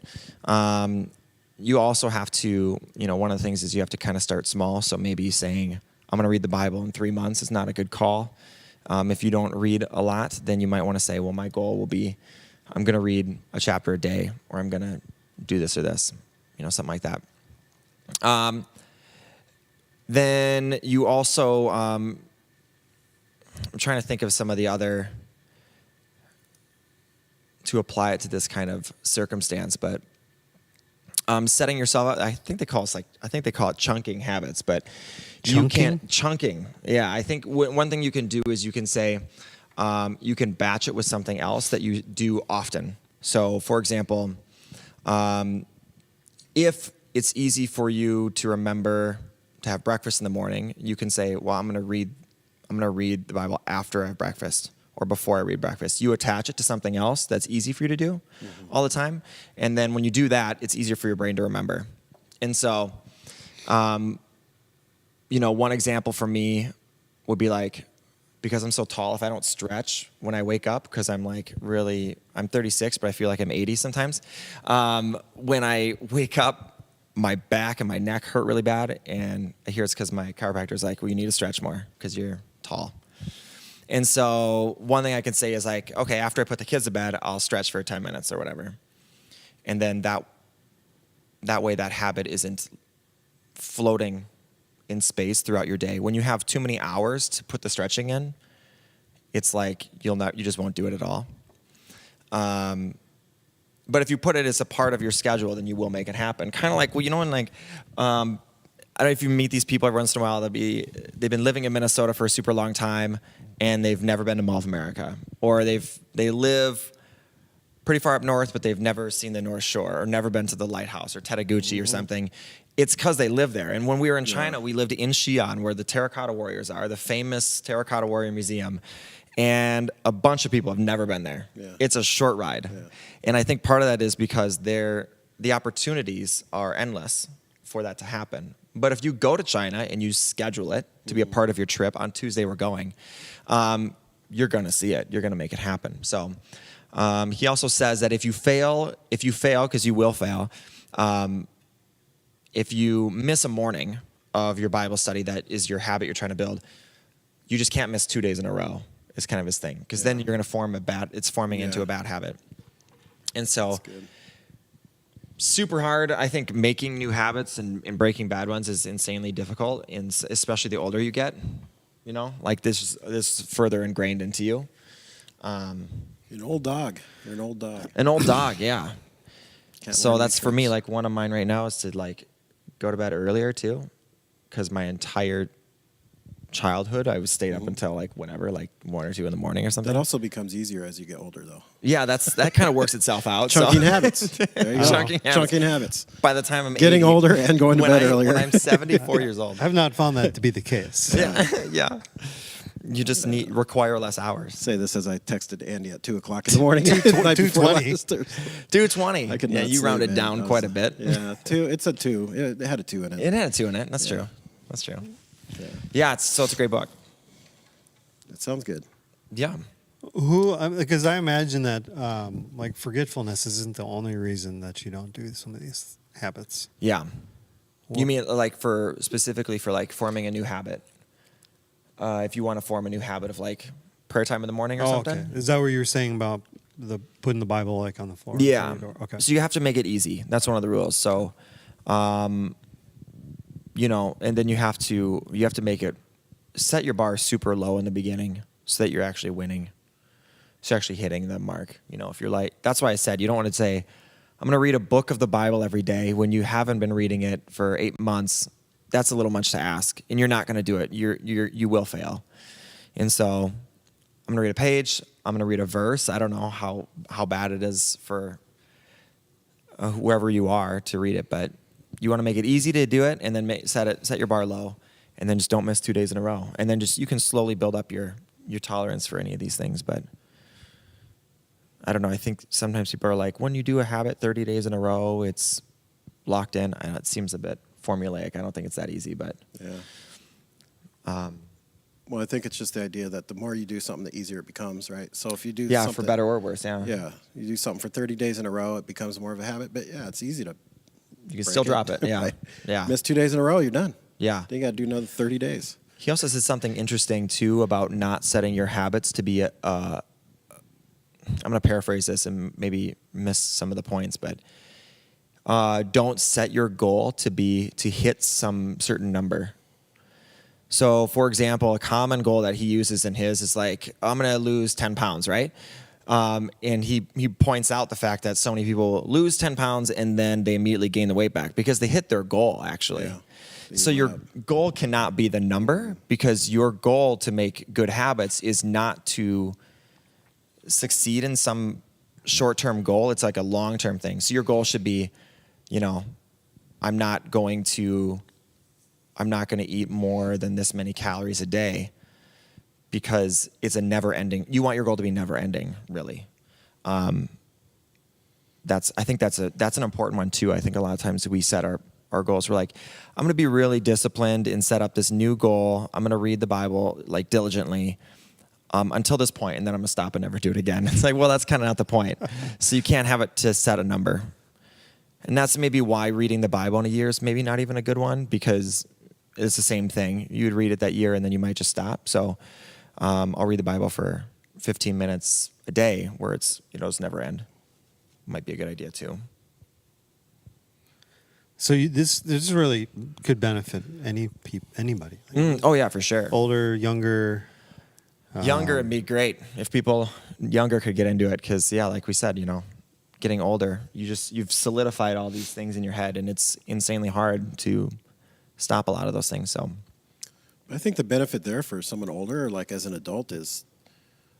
You also have to, one of the things is you have to kind of start small. So maybe saying, I'm going to read the Bible in 3 months is not a good call. If you don't read a lot, then you might want to say, well, my goal will be, I'm going to read a chapter a day, or I'm going to do this or this, something like that. Then you also, I'm trying to think of some of the other, to apply it to this kind of circumstance, but setting yourself up, I think they call it chunking habits, but Chunking? chunking. Yeah, I think one thing you can do is you can say, you can batch it with something else that you do often. So, for example, if it's easy for you to remember to have breakfast in the morning, you can say, well, I'm going to read the Bible after I have breakfast or before I read breakfast. You attach it to something else that's easy for you to do all the time. And then when you do that, it's easier for your brain to remember. And so, one example for me would be like, because I'm so tall, if I don't stretch when I wake up, because I'm 36, but I feel like I'm 80 sometimes. When I wake up, my back and my neck hurt really bad. And I hear it's because my chiropractor's like, well, you need to stretch more because you're tall. And so one thing I can say is like, okay, after I put the kids to bed, I'll stretch for 10 minutes or whatever. And then that way that habit isn't floating in space throughout your day. When you have too many hours to put the stretching in, it's like you just won't do it at all. But if you put it as a part of your schedule, then you will make it happen. Kind of like, well, I don't know if you meet these people every once in a while. They've been living in Minnesota for a super long time, and they've never been to Mall of America, or they live pretty far up north, but they've never seen the North Shore, or never been to the Lighthouse or Teteguchi or something. It's because they live there. And when we were in China, we lived in Xi'an, where the Terracotta Warriors are, the famous Terracotta Warrior Museum. And a bunch of people have never been there. Yeah. It's a short ride. Yeah. And I think part of that is because the opportunities are endless for that to happen. But if you go to China and you schedule it to be a part of your trip, on Tuesday we're going, you're going to see it. You're going to make it happen. So he also says that if you fail, because you will fail, if you miss a morning of your Bible study that is your habit you're trying to build, you just can't miss 2 days in a row. Is kind of his thing, because then you're going to it's forming into a bad habit. And so super hard. I think making new habits and breaking bad ones is insanely difficult, and especially the older you get, like this is further ingrained into you. An old dog. You're an old dog. An old dog, yeah. So that's for me, like one of mine right now is to like go to bed earlier too, because my entire childhood I was stayed up until like whenever, like 1 or 2 in the morning or something. That also becomes easier as you get older, though. Yeah, that kind of works itself out. Chunking habits. There you go. Chunking habits. By the time I'm getting 80, older and going to bed earlier. When I'm 74 years old. I've not found that to be the case. Yeah. You just require less hours. Say this as I texted Andy at 2 o'clock in the morning. 2:20. 2:20. Yeah, you rounded down quite a bit. Yeah, 2. It's a 2. It had a 2 in it. It had a 2 in it. That's true. Yeah, it's a great book. That sounds good. Yeah. Because I imagine that like forgetfulness isn't the only reason that you don't do some of these habits. Yeah. You mean like specifically for like forming a new habit? If you want to form a new habit of like prayer time in the morning or something? Okay. Is that what you were saying about putting the Bible like on the floor? Yeah. Okay. So you have to make it easy. That's one of the rules. So, and then you have to make it, set your bar super low in the beginning so that you're actually winning. So you're actually hitting the mark. If you're like, that's why I said you don't want to say, I'm going to read a book of the Bible every day when you haven't been reading it for 8 months. That's a little much to ask, and you're not going to do it. You will fail. And so I'm going to read a page. I'm going to read a verse. I don't know how bad it is for whoever you are to read it, but you want to make it easy to do it, and then set your bar low, and then just don't miss 2 days in a row. And then you can slowly build up your tolerance for any of these things. But I don't know. I think sometimes people are like, when you do a habit 30 days in a row, it's locked in. I know it seems a bit formulaic. I don't think it's that easy, but yeah. Well, I think it's just the idea that the more you do something, the easier it becomes, right? So if you do something, for better or worse, yeah, you do something for 30 days in a row, it becomes more of a habit. But yeah, it's easy to. You can still drop it. Yeah, right? Yeah. Miss 2 days in a row, you're done. Yeah. Then you got to do another 30 days. He also said something interesting too about not setting your habits to be I'm going to paraphrase this and maybe miss some of the points, but don't set your goal to hit some certain number. So, for example, a common goal that he uses in his is like, I'm going to lose 10 pounds, right? And he points out the fact that so many people lose 10 pounds and then they immediately gain the weight back because they hit their goal, actually. So your goal cannot be the number, because your goal to make good habits is not to succeed in some short-term goal. It's like a long-term thing. So your goal should be, I'm not going to eat more than this many calories a day, because it's a never-ending. You want your goal to be never-ending, really. I think that's an important one too. I think a lot of times we set our goals. We're like, I'm going to be really disciplined and set up this new goal. I'm going to read the Bible like diligently until this point, and then I'm going to stop and never do it again. It's like, well, that's kind of not the point. So you can't have it to set a number. And that's maybe why reading the Bible in a year is maybe not even a good one, because it's the same thing. You would read it that year and then you might just stop. So I'll read the Bible for 15 minutes a day where it's never end. Might be a good idea too. So this really could benefit anybody. Oh yeah, for sure. Older, younger. Younger would be great if people younger could get into it, because like we said, getting older, you've solidified all these things in your head, and it's insanely hard to stop a lot of those things. So I think the benefit there for someone older, like as an adult, is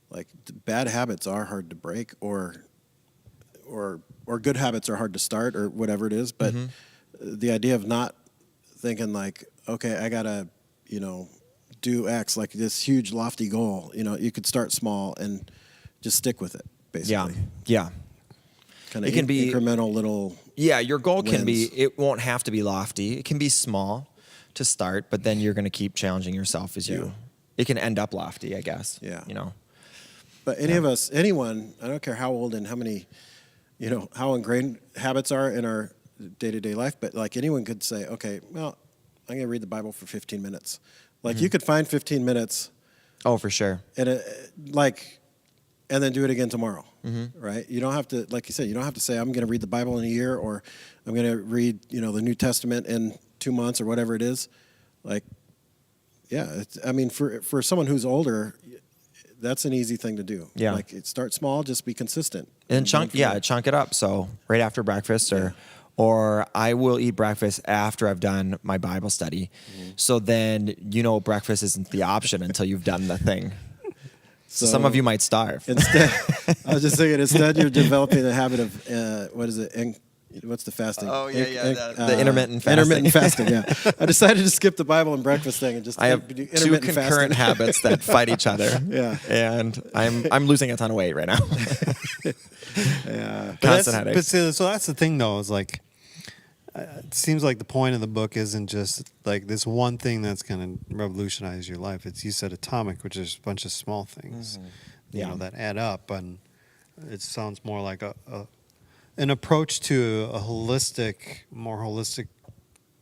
like bad habits are hard to break, or good habits are hard to start, or whatever it is. But the idea of not thinking like, okay, I gotta, do X, like this huge lofty goal. You could start small and just stick with it, basically. Yeah. Kind of It can be incremental little. Yeah, your goal can be. wins. It won't have to be lofty. It can be small to start, but then you're going to keep challenging yourself as you. It can end up lofty, I guess. Yeah. But But anyone, I don't care how old and how many, how ingrained habits are in our day-to-day life, but like anyone could say, okay, well, I'm going to read the Bible for 15 minutes. Like you could find 15 minutes. Oh, for sure. And and then do it again tomorrow, right? You don't have to, like you said, you don't have to say, I'm going to read the Bible in a year, or I'm going to read, the New Testament in 2 months, or whatever it is. Like, for someone who's older, that's an easy thing to do. Yeah. Like start small, just be consistent. And chunk it up. So right after breakfast, or I will eat breakfast after I've done my Bible study. So then breakfast isn't the option until you've done the thing. So some of you might starve. Instead, I was just thinking, instead you're developing the habit of, what is it? What's the fasting? Oh, the intermittent fasting. Intermittent fasting, yeah. I decided to skip the Bible and breakfast thing and just I have do two intermittent concurrent fasting. habits that fight each other. Yeah. And I'm losing a ton of weight right now. Yeah. Constant headaches. But so that's the thing, though, is like, it seems like the point of the book isn't just like this one thing that's going to revolutionize your life. It's, you said, atomic, which is a bunch of small things, that add up, and it sounds more like an approach to a more holistic.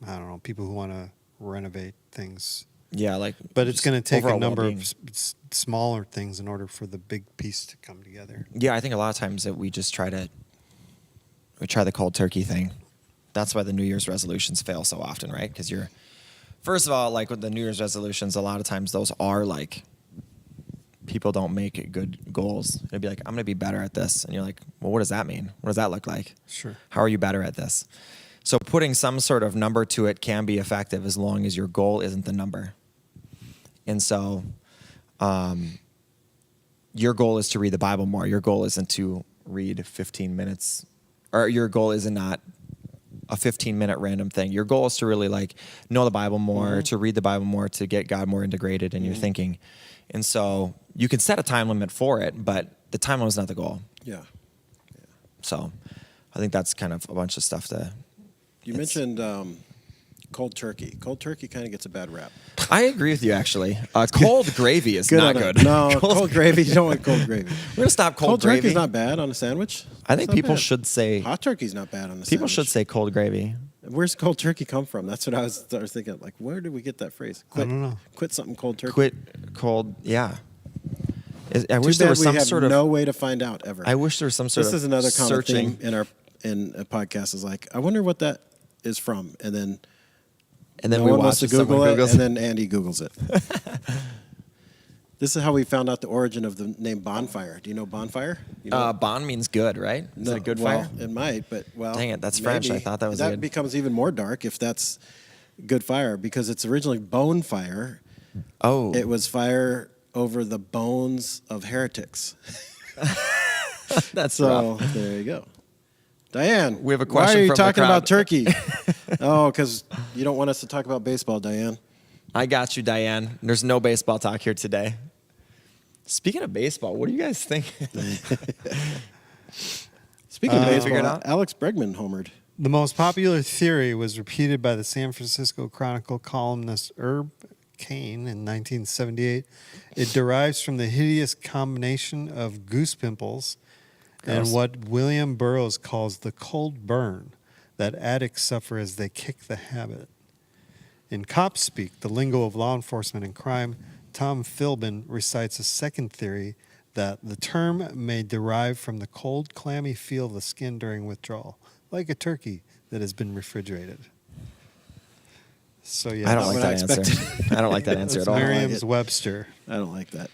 I don't know, people who want to renovate things. Yeah, but it's going to take a number well-being. of smaller things in order for the big piece to come together. Yeah, I think a lot of times that we try the cold turkey thing. That's why the New Year's resolutions fail so often, right? Because first of all, like with the New Year's resolutions, a lot of times those are like, people don't make good goals. It'd be like, I'm going to be better at this. And you're like, well, what does that mean? What does that look like? Sure. How are you better at this? So putting some sort of number to it can be effective as long as your goal isn't the number. And so your goal is to read the Bible more. Your goal isn't to read 15 minutes, or your goal is not a 15-minute random thing. Your goal is to really know the Bible more, to read the Bible more, to get God more integrated in your thinking. And so you can set a time limit for it, but the time limit is not the goal. Yeah. So I think that's kind of a bunch of stuff You mentioned cold turkey. Cold turkey kind of gets a bad rap. I agree with you, actually. Cold gravy is not on it. good. No, cold gravy. You don't want cold gravy. We're going to stop cold Cold gravy. turkey's not bad on a sandwich. I think It's not people bad. should say... Hot turkey's not bad on a sandwich. People should say cold gravy. Where's cold turkey come from? That's what I was thinking. Like, where did we get that phrase? I don't know. Quit something cold turkey. Quit cold... Yeah. I Too wish there bad was we some have sort of... no way to find out ever. I wish there was some sort This of is another common searching... theme in a podcast. Is like, I wonder what that is from, and then And no we one watch wants to if someone Google it, Googles and then Andy Googles it. This is how we found out the origin of the name bonfire. Do you know bonfire? You know? Bon means good, right? Is it a good well, fire? It might, but Dang it, that's French. I thought that was that good. becomes even more dark if that's good fire because it's originally bone fire. Oh. It was fire over the bones of heretics. That's So rough. there you go. Diane, We have a why question are you from the talking crowd. about turkey? Oh, because you don't want us to talk about baseball, Diane. I got you, Diane. There's no baseball talk here today. Speaking of baseball, what do you guys think? Speaking of figure it baseball, out? Alex Bregman homered. The most popular theory was repeated by the San Francisco Chronicle columnist Herb Cain in 1978. It derives from the hideous combination of goose pimples and Gross. what William Burroughs calls the cold burn that addicts suffer as they kick the habit. In cop speak, the lingo of law enforcement and crime, Tom Philbin recites a second theory that the term may derive from the cold, clammy feel of the skin during withdrawal, like a turkey that has been refrigerated. So yeah, I don't Not like what I that answer. expected. I don't like that answer at all. Mary- Merriam-Webster, I don't like that.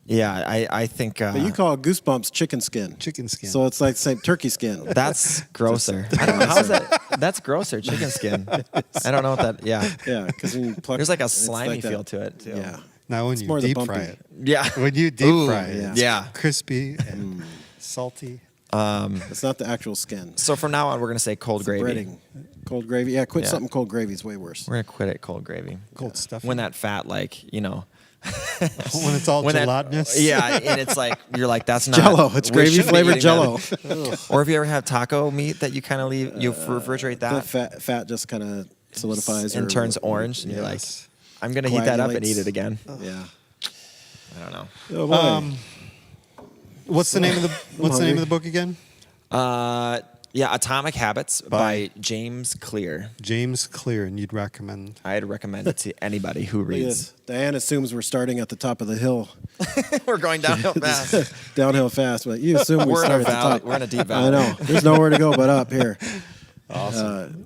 Yeah, I think But you call Goosebumps chicken skin. chicken skin. So it's like saying turkey skin. that's grosser. I don't know. How's that? That's grosser. Chicken skin. I don't know what that. Yeah. Yeah, because when you pluck, There's like a it's slimy that- feel to it too. Yeah. Now when It's you more the deep bumpy. fry it, Yeah. when you deep Ooh, fry it, it's yeah. crispy and salty. It's not the actual skin. So from now on, we're gonna say cold It's the gravy. breading. Cold gravy. Yeah, quit Yeah. something cold gravy is way worse. We're gonna quit at cold gravy. Cold stuff. When that fat, like when it's all when that- gelatinous. yeah, and it's like you're like that's not Jello. It's we gravy shouldn't be flavored eating Jello. that. Or if you ever have taco meat that you kind of leave, you refrigerate The that fat just kind of solidifies and or- turns orange, and you're like, Yes. I'm gonna heat that up and Coagulates. eat it again. Yeah. I don't know. Oh, boy. What's the name of the What's the name of the book again? Yeah, Atomic Habits by James Clear. James Clear, and you'd recommend. I'd recommend it to anybody who Look at reads. this. Diane assumes we're starting at the top of the hill, We're going downhill fast. downhill fast, but you assume we We're in start a at the valley. top. We're in a deep I valley. know. There's nowhere to go but up here. Awesome.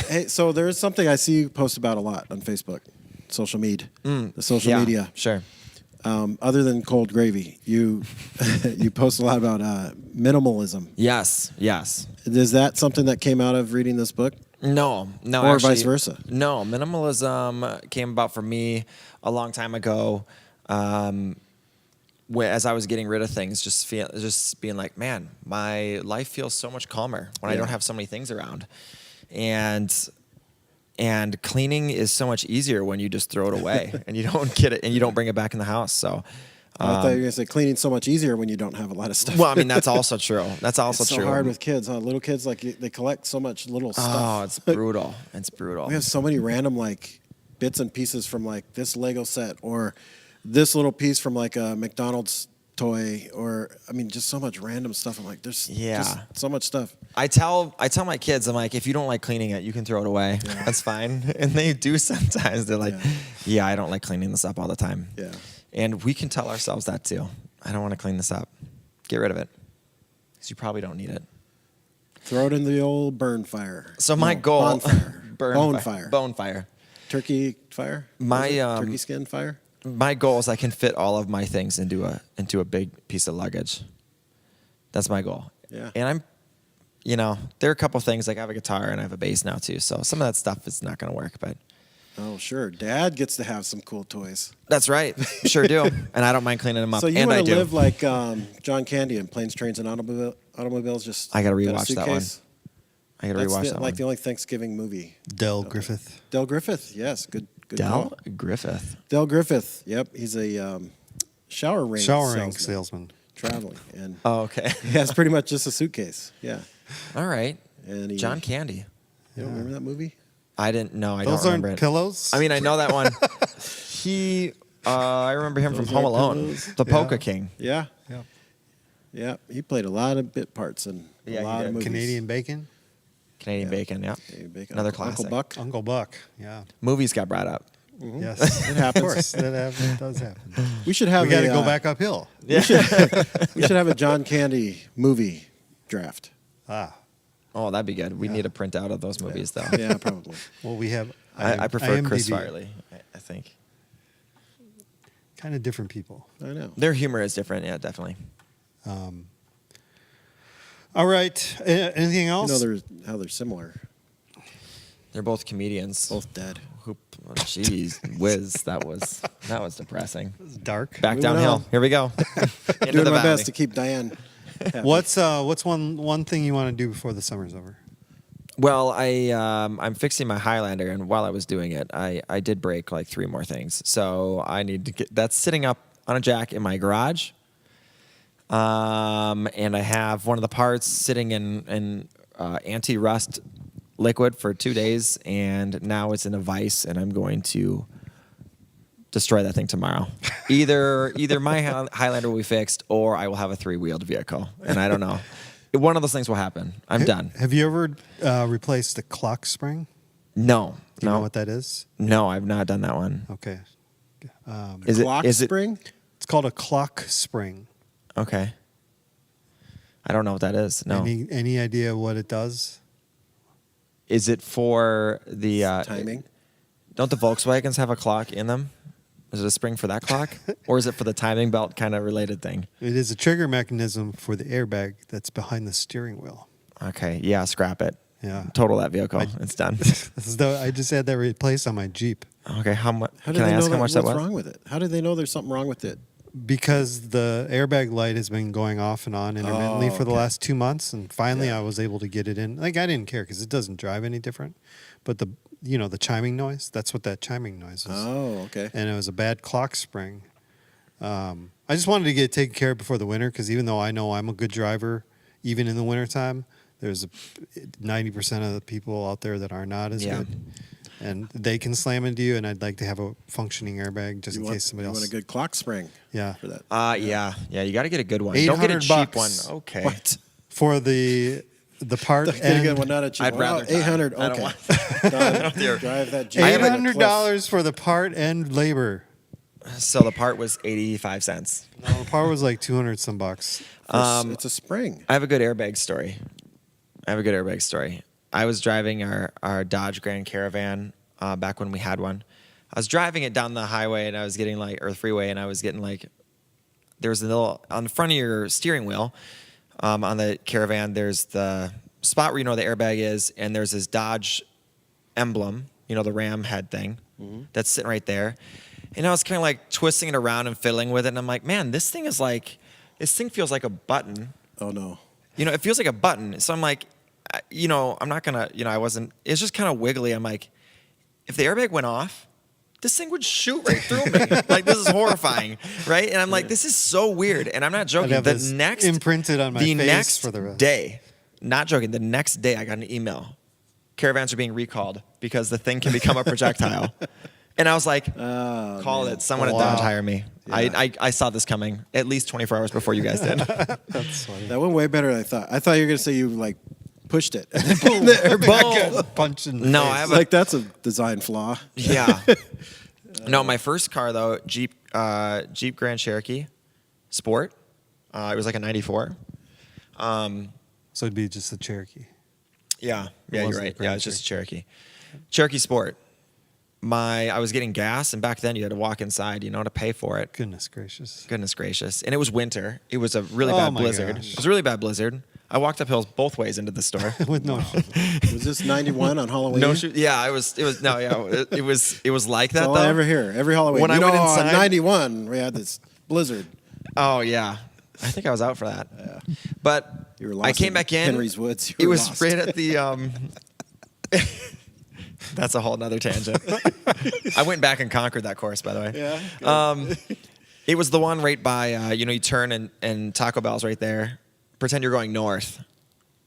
Hey, so there is something I see you post about a lot on Facebook, social media, the social media. Sure. Other than cold gravy, you you post a lot about minimalism. Yes. Is that something that came out of reading this book? No. Or Actually, vice versa? No, minimalism came about for me a long time ago. As I was getting rid of things, just being like, man, my life feels so much calmer when I Yeah. don't have so many things around, and cleaning is so much easier when you just throw it away and you don't get it and you don't bring it back in the house. So, I thought you were going to say cleaning's so much easier when you don't have a lot of stuff. well, I mean that's also true. That's also it's so true. hard with kids, huh? Little kids, like they collect so much little stuff. Oh, it's brutal. It's brutal. We have so many random like bits and pieces from like this Lego set or this little piece from like a McDonald's toy, or I mean, just so much random stuff. I'm like, there's just so much stuff. I tell my kids, I'm like, if you don't like cleaning it, you can throw it away. Yeah. That's fine. And they do sometimes. They're like, yeah, I don't like cleaning this up all the time. Yeah. And we can tell ourselves that too. I don't want to clean this up. Get rid of it. Because you probably don't need it. Throw it in the old burn fire. So my goal, bonfire. bone Bone fire. Turkey fire. My, Is it? um, turkey skin fire. My goal is I can fit all of my things into a big piece of luggage. That's my goal. Yeah. And I'm, there are a couple things, like I have a guitar and I have a bass now too. So some of that stuff is not going to work, but Oh, sure. Dad gets to have some cool toys. that's right. Sure do. And I don't mind cleaning them up. So you and I want to do. live like John Candy in Planes, Trains, and Automobiles? Just I gotta got a rewatch that one. suitcase? I got to That's rewatch the, that like one. the only Thanksgiving movie. Del Griffith. Del Griffith, yes, good Del call. Griffith. Del Griffith, yep, he's a shower ring salesman. traveling, and Oh, okay. he has pretty much just a suitcase. Yeah, All right. and he, John Candy. You don't remember that movie? I didn't know. I Those don't remember aren't it. pillows. I mean, I know that one. I remember him Those from Home aren't Alone, pillows? the Yeah. Polka King. Yeah, Yeah. yeah. He played a lot of bit parts in Yeah, a he lot did. of movies. Canadian bacon. Canadian Yeah. Bacon, yeah. Canadian Bacon. Another Uncle classic. Buck. Uncle Buck. Yeah. Movies got brought up. Yes. It happens. Of course. That does happen. We should have. We got to a, go back uphill. We should have a John Candy movie draft. Ah. Oh, that'd be good. We need a printout of those movies, though. Yeah, probably. Well, we have. I prefer Chris IMDb. Farley, I think. Kind of different people. I know. Their humor is different, yeah, definitely. All right. Anything else? You know, how they're similar. They're both comedians. Both dead. Jeez, whiz, that was depressing. It's dark. Back Moving downhill. on. Here we go. Into Doing the my valley. best to keep Diane happy. What's one thing you want to do before the summer's over? Well, I'm fixing my Highlander, and while I was doing it, I did break like 3 more things. So I need to get that's sitting up on a jack in my garage. And I have one of the parts sitting in anti-rust liquid for 2 days, and now it's in a vise, and I'm going to destroy that thing tomorrow. Either my Highlander will be fixed, or I will have a 3-wheeled vehicle, and I don't know. One of those things will happen. I'm done. Have you ever replaced a clock spring? No. Do you know what that is? No, I've not done that one. Okay. Clock spring? It's called a clock spring. Okay. I don't know what that is. No. Any idea what it does? Is it for the Timing? Don't the Volkswagens have a clock in them? Is it a spring for that clock? Or is it for the timing belt kind of related thing? It is a trigger mechanism for the airbag that's behind the steering wheel. Okay. Yeah, scrap it. Yeah. Total that vehicle. It's done. I just had that replaced on my Jeep. Okay. How much? How Can did I they ask know how much that what's was? wrong with it? How did they know there's something wrong with it? Because the airbag light has been going off and on intermittently for the okay. last 2 months, and finally I was able to get it in. Like, I didn't care because it doesn't drive any different, but the chiming noise, that's what that chiming noise is. Oh, okay. And it was a bad clock spring. I just wanted to get it taken care of before the winter, because even though I know I'm a good driver, even in the wintertime, there's 90% of the people out there that are not as good. And they can slam into you, and I'd like to have a functioning airbag just in case somebody else. You want a good clock spring Yeah. for that. Yeah. You got to get a good one. Don't get a cheap one. $800. Okay. What? For the part Get a and good one, not a cheap I'd one. rather Oh, 800. not. I don't Okay. want- Done. Drive that Jeep. $800 for the part and labor. So the part was 85 cents. No, the part was like 200 some bucks. It's a spring. I have a good airbag story. I was driving our Dodge Grand Caravan back when we had one. I was driving it down the highway, and I was getting or the freeway, and I was getting there was a little on the front of your steering wheel on the Caravan. There's the spot where the airbag is, and there's this Dodge emblem, the ram head thing that's sitting right there. And I was kind of twisting it around and fiddling with it, and I'm like, man, this thing feels like a button. Oh, no. It feels like a button. So I'm like, I'm not gonna, it's just kind of wiggly. I'm like, if the airbag went off, this thing would shoot right through me. This is horrifying, right? And I'm like, this is so weird. And I'm not joking. I'd have The this next imprinted on my the face next for the rest. day, not joking. The next day, I got an email. Caravans are being recalled because the thing can become a projectile. And I was like, call it. Someone at Dodge hire me. Yeah. I saw this coming at least 24 hours before you guys did. That's funny. That went way better than I thought. I thought you were going to say you pushed it. And then the airbag Boom. Punch in the No, face. I have that's a design flaw. Yeah. No, my first car though, Jeep Grand Cherokee Sport. It was like a 94. So it'd be just a Cherokee. Yeah, It you're wasn't right. a Grand Yeah, it's just a Cherokee. Cherokee Sport. I was getting gas, and back then you had to walk inside, to pay for it. Goodness gracious. Goodness gracious. And it was winter. It was a really Oh bad my blizzard. gosh. It was a really bad blizzard. I walked up hills both ways into the store. With no Was this 91 on Halloween? No shoe. Yeah, it was like that That's all though. I ever hear. Every Halloween. When I went inside- on 91, we had this blizzard. Oh yeah. I think I was out for that. Yeah. But You were lost I came in back in. Henry's Woods. You It were was lost. right at the That's a whole nother tangent. I went back and conquered that course, by the way. Yeah. It was the one right by you turn and Taco Bell's right there. Pretend you're going north.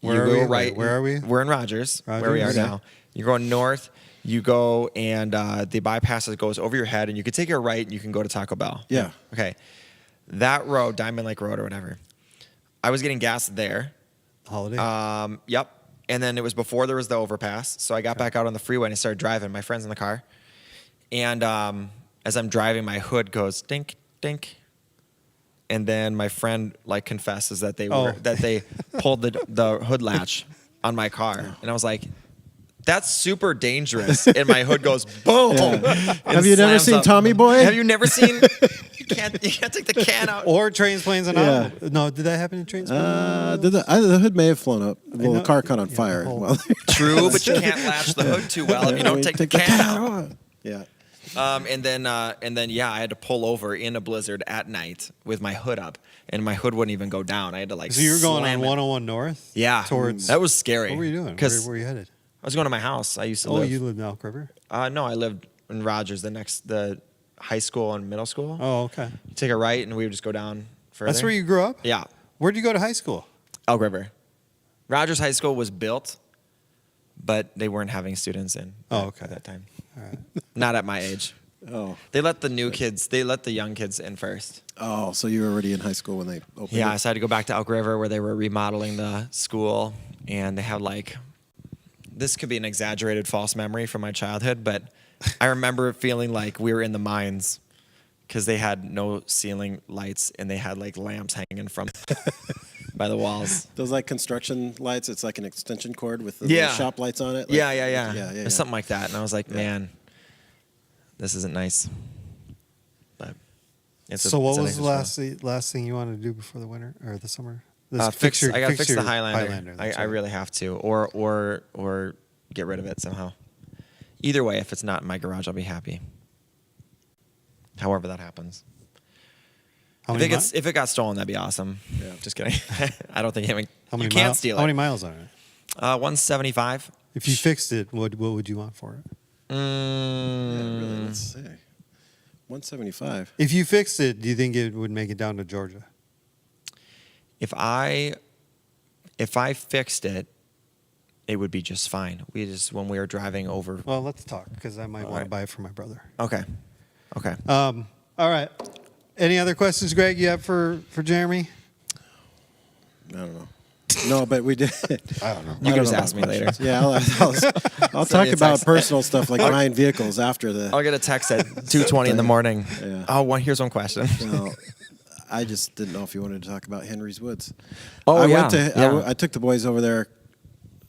Where you are go we? right. Where are we? We're in Rogers, where we are Rogers? now. You're going north. You go and the bypass goes over your head, and you can take a right, and you can go to Taco Bell. Yeah. Okay. That road, Diamond Lake Road or whatever. I was getting gas there. holiday. Yep. And then it was before there was the overpass. So I got back out on the freeway and I started driving. My friend's in the car. And as I'm driving, my hood goes dink, dink. And then my friend confesses that they pulled the hood latch on my car. And I was like, that's super dangerous. And my hood goes boom. Yeah. and Have you never slams seen up. Tommy Boy? Have you never seen You can't take the can out. Or trains, planes, and Yeah. automobiles. No, did that happen in trains? Planes? The hood may have flown up. Well, know- the car caught on yeah, fire. the whole- Well, True, but you can't latch the hood too well if you don't take the can out. Yeah. And then I had to pull over in a blizzard at night with my hood up, and my hood wouldn't even go down. I had to like. So you were going slam on it. 101 North? Yeah, Towards. that was scary. What were you doing? Where Because were you headed? I was going to my house. I used to Oh, live. you lived in Elk River? No, I lived in Rogers. The high school and middle school. Oh, okay. You take a right, and we would just go down further. That's where you grew up? Yeah, Where'd you go to high school? Elk River. Rogers High School was built, but they weren't having students in. Oh, okay. At that time. All right. Not at my age. Oh. They let the young kids in first. Oh, so you were already in high school when they opened Yeah, it? so I had to go back to Elk River where they were remodeling the school, and they had this could be an exaggerated false memory from my childhood, but I remember feeling like we were in the mines because they had no ceiling lights and they had like lamps hanging from by the walls. Those like construction lights, it's like an extension cord with the Yeah. little shop lights on it. Like, Yeah. yeah. Something like that. And I was like, man, this isn't nice. But So what was nice the experience. last thing you wanted to do before the winter or the summer? I got to fix the Highlander. That's I right. really have to, or get rid of it somehow. Either way, if it's not in my garage, I'll be happy. However that happens. How If many it got stolen, that'd be awesome. Yeah. Just kidding. I don't think how many you can't miles? steal How it. many miles on it? 175. If you fixed it, what would you want for it? Yeah, really, let's see. 175. If you fixed it, do you think it would make it down to Georgia? If I fixed it, it would be just fine. When we were driving over. Well, let's talk because I might want to right. buy it for my brother. Okay. All right. Any other questions, Greg, you have for Jeremy? I don't know. No, but we did. I don't know. You can just ask me later. Yeah, I'll talk me a about text. personal stuff like buying vehicles after the. I'll get a text at 2:20 in the morning. Yeah. Oh, here's one question. No, I just didn't know if you wanted to talk about Henry's Woods. Oh, I yeah. went I took the boys over there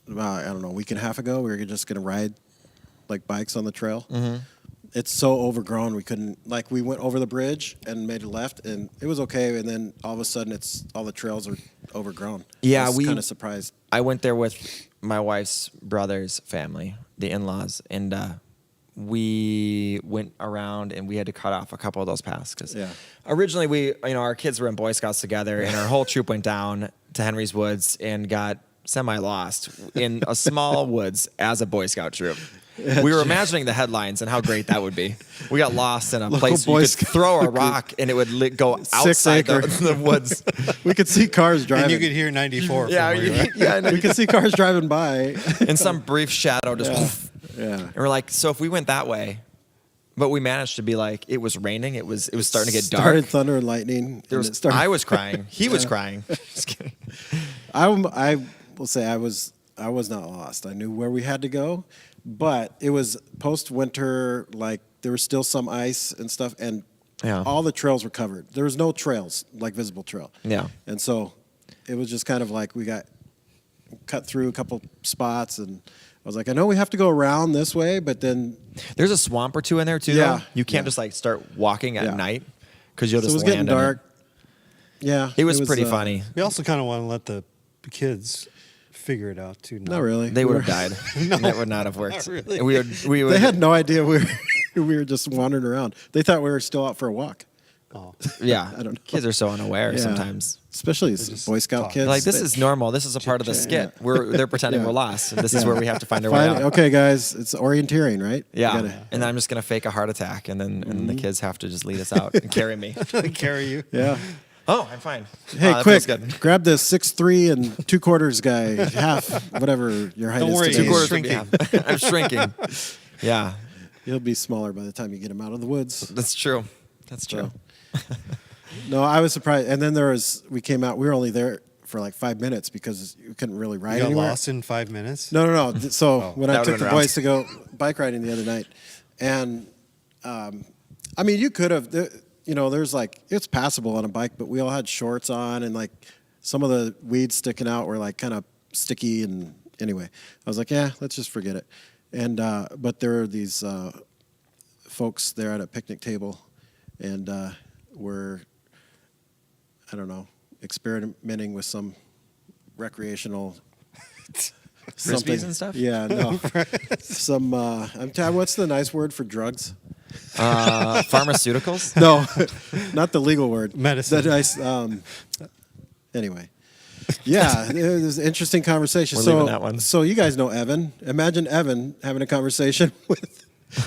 about, I don't know, a week and a half ago. We were just going to ride like bikes on the trail. Mm-hmm. It's so overgrown. We couldn't, we went over the bridge and made a left and it was okay. And then all of a sudden all the trails are overgrown. Yeah, I was kind of surprised. I went there with my wife's brother's family, the in-laws, and we went around and we had to cut off a couple of those paths because Yeah. originally our kids were in Boy Scouts together and our whole troop went down to Henry's Woods and got semi-lost in a small woods as a Boy Scout troop. We were imagining the headlines and how great that would be. We got lost in a place Boy you could Scout throw a rock and it would go 6 outside acre. the woods. We could see cars driving. And you could hear 94. Yeah, from where you were. yeah. we could see cars driving by. In some brief shadow, just woof. Yeah. And we're like, so if we went that way, but we managed to be like, it was raining, it was starting to get dark. Started thunder and lightning. I was crying. He was crying. Just kidding. I will say I was not lost. I knew where we had to go, but it was post-winter. Like there was still some ice and stuff, and Yeah. all the trails were covered. There was no trails, like visible trail. Yeah. And so it was just kind of like we got cut through a couple spots, and I was like, I know we have to go around this way, but then There's a swamp or two in there too. Yeah. Though. You can't Yeah. just start walking at Yeah. night because you'll so it just was getting land in dark. Yeah, It was pretty funny. We also kind of want to let the kids figure it out too. Not really. They We would were- have died. That would not have worked. Not really. We would. They had no idea we were just wandering around. They thought we were still out for a walk. Oh. Yeah. I don't know. Kids are so unaware Yeah. sometimes. Especially just Boy Scout talk. kids. Like this They- is normal. This is a part of the skit. Yeah. They're pretending Yeah. we're lost. And this is Yeah. where we have to find our way Fine. out. Okay, guys, it's orienteering, right? Yeah. You gotta- And I'm just gonna fake a heart attack, and then the kids have to just lead us out and carry me. Carry you. yeah. Oh, I'm fine. Hey, that quick! feels good. Grab this 6'3" and 2/4 guy, half, whatever your height Don't is worry, today. he's 2/4 shrinking. would be half. I'm shrinking. Yeah, He'll be smaller by the time you get him out of the woods. that's true. That's true. No, I was surprised. And then we came out. We were only there for like 5 minutes because you couldn't really ride You got anywhere. lost in 5 minutes? No. So when I That took would've the been boys to go bike riding the other night, and I mean, you could have, there's like, it's passable on a bike, but we all had shorts on, and like some of the weeds sticking out were like kind of sticky. And anyway, I was like, yeah, let's just forget it. And but there are these folks there at a picnic table, and were, I don't know, experimenting with some recreational Frisbees and stuff? Yeah, no. Some, what's the nice word for drugs? Pharmaceuticals? No, not the legal word. Medicine. The nice, anyway. Yeah, it was an interesting conversation. We're so, leaving that one. So you guys know Evan. Imagine Evan having a conversation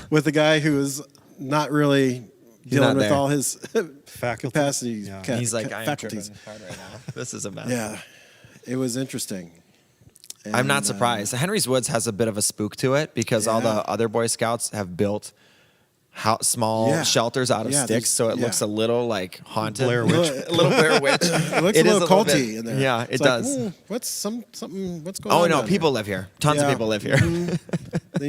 with a guy who is not really dealing not with there. all his Faculty. capacities. Yeah. He's like, I am faculties. tripping hard right now. This is a mess. Yeah, it was interesting. I'm not And, surprised. Henry's Woods has a bit of a spook to it because all Yeah. the other Boy Scouts have built small Yeah. shelters out of Yeah, sticks, so it yeah. looks a little like haunted. Blair Witch. A little Blair Witch. It looks It a is little bit- culty in there. Yeah, it It's like, does. what's something? What's going Oh on? no, down people here? live here. Tons of Yeah. people live here. Then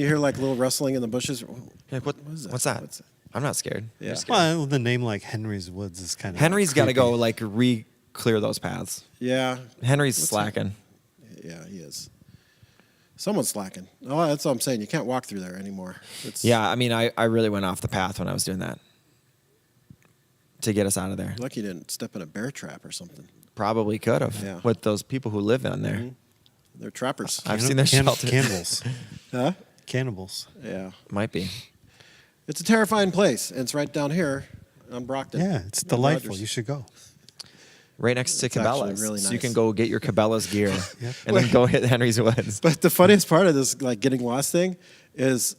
you hear like little rustling in the bushes. Like, What is that? What's that? What's that? I'm not scared. Yeah. You're scared. Well, the name like Henry's Woods is kind of Henry's got to creepy. go like re-clear those paths. Yeah, Henry's What's slacking. yeah, he is. Someone's slacking. Oh, that's what I'm saying. You can't walk through there anymore. It's, Yeah, I mean, I really went off the path when I was doing that to get us out of there. Lucky you didn't step in a bear trap or something. Probably could have Yeah. with those people who live on there. Mhm. They're trappers. I've seen their shelter. Cannibals. Huh? Cannibals. Yeah. Might be. It's a terrifying place, and it's right down here on Brockton. Yeah, it's on delightful. Rogers. You should go. Right next to It's actually Cabela's. really So you nice. can go get your Cabela's gear Yep. and then go hit Henry's Woods. But the funniest part of this, like getting lost thing, is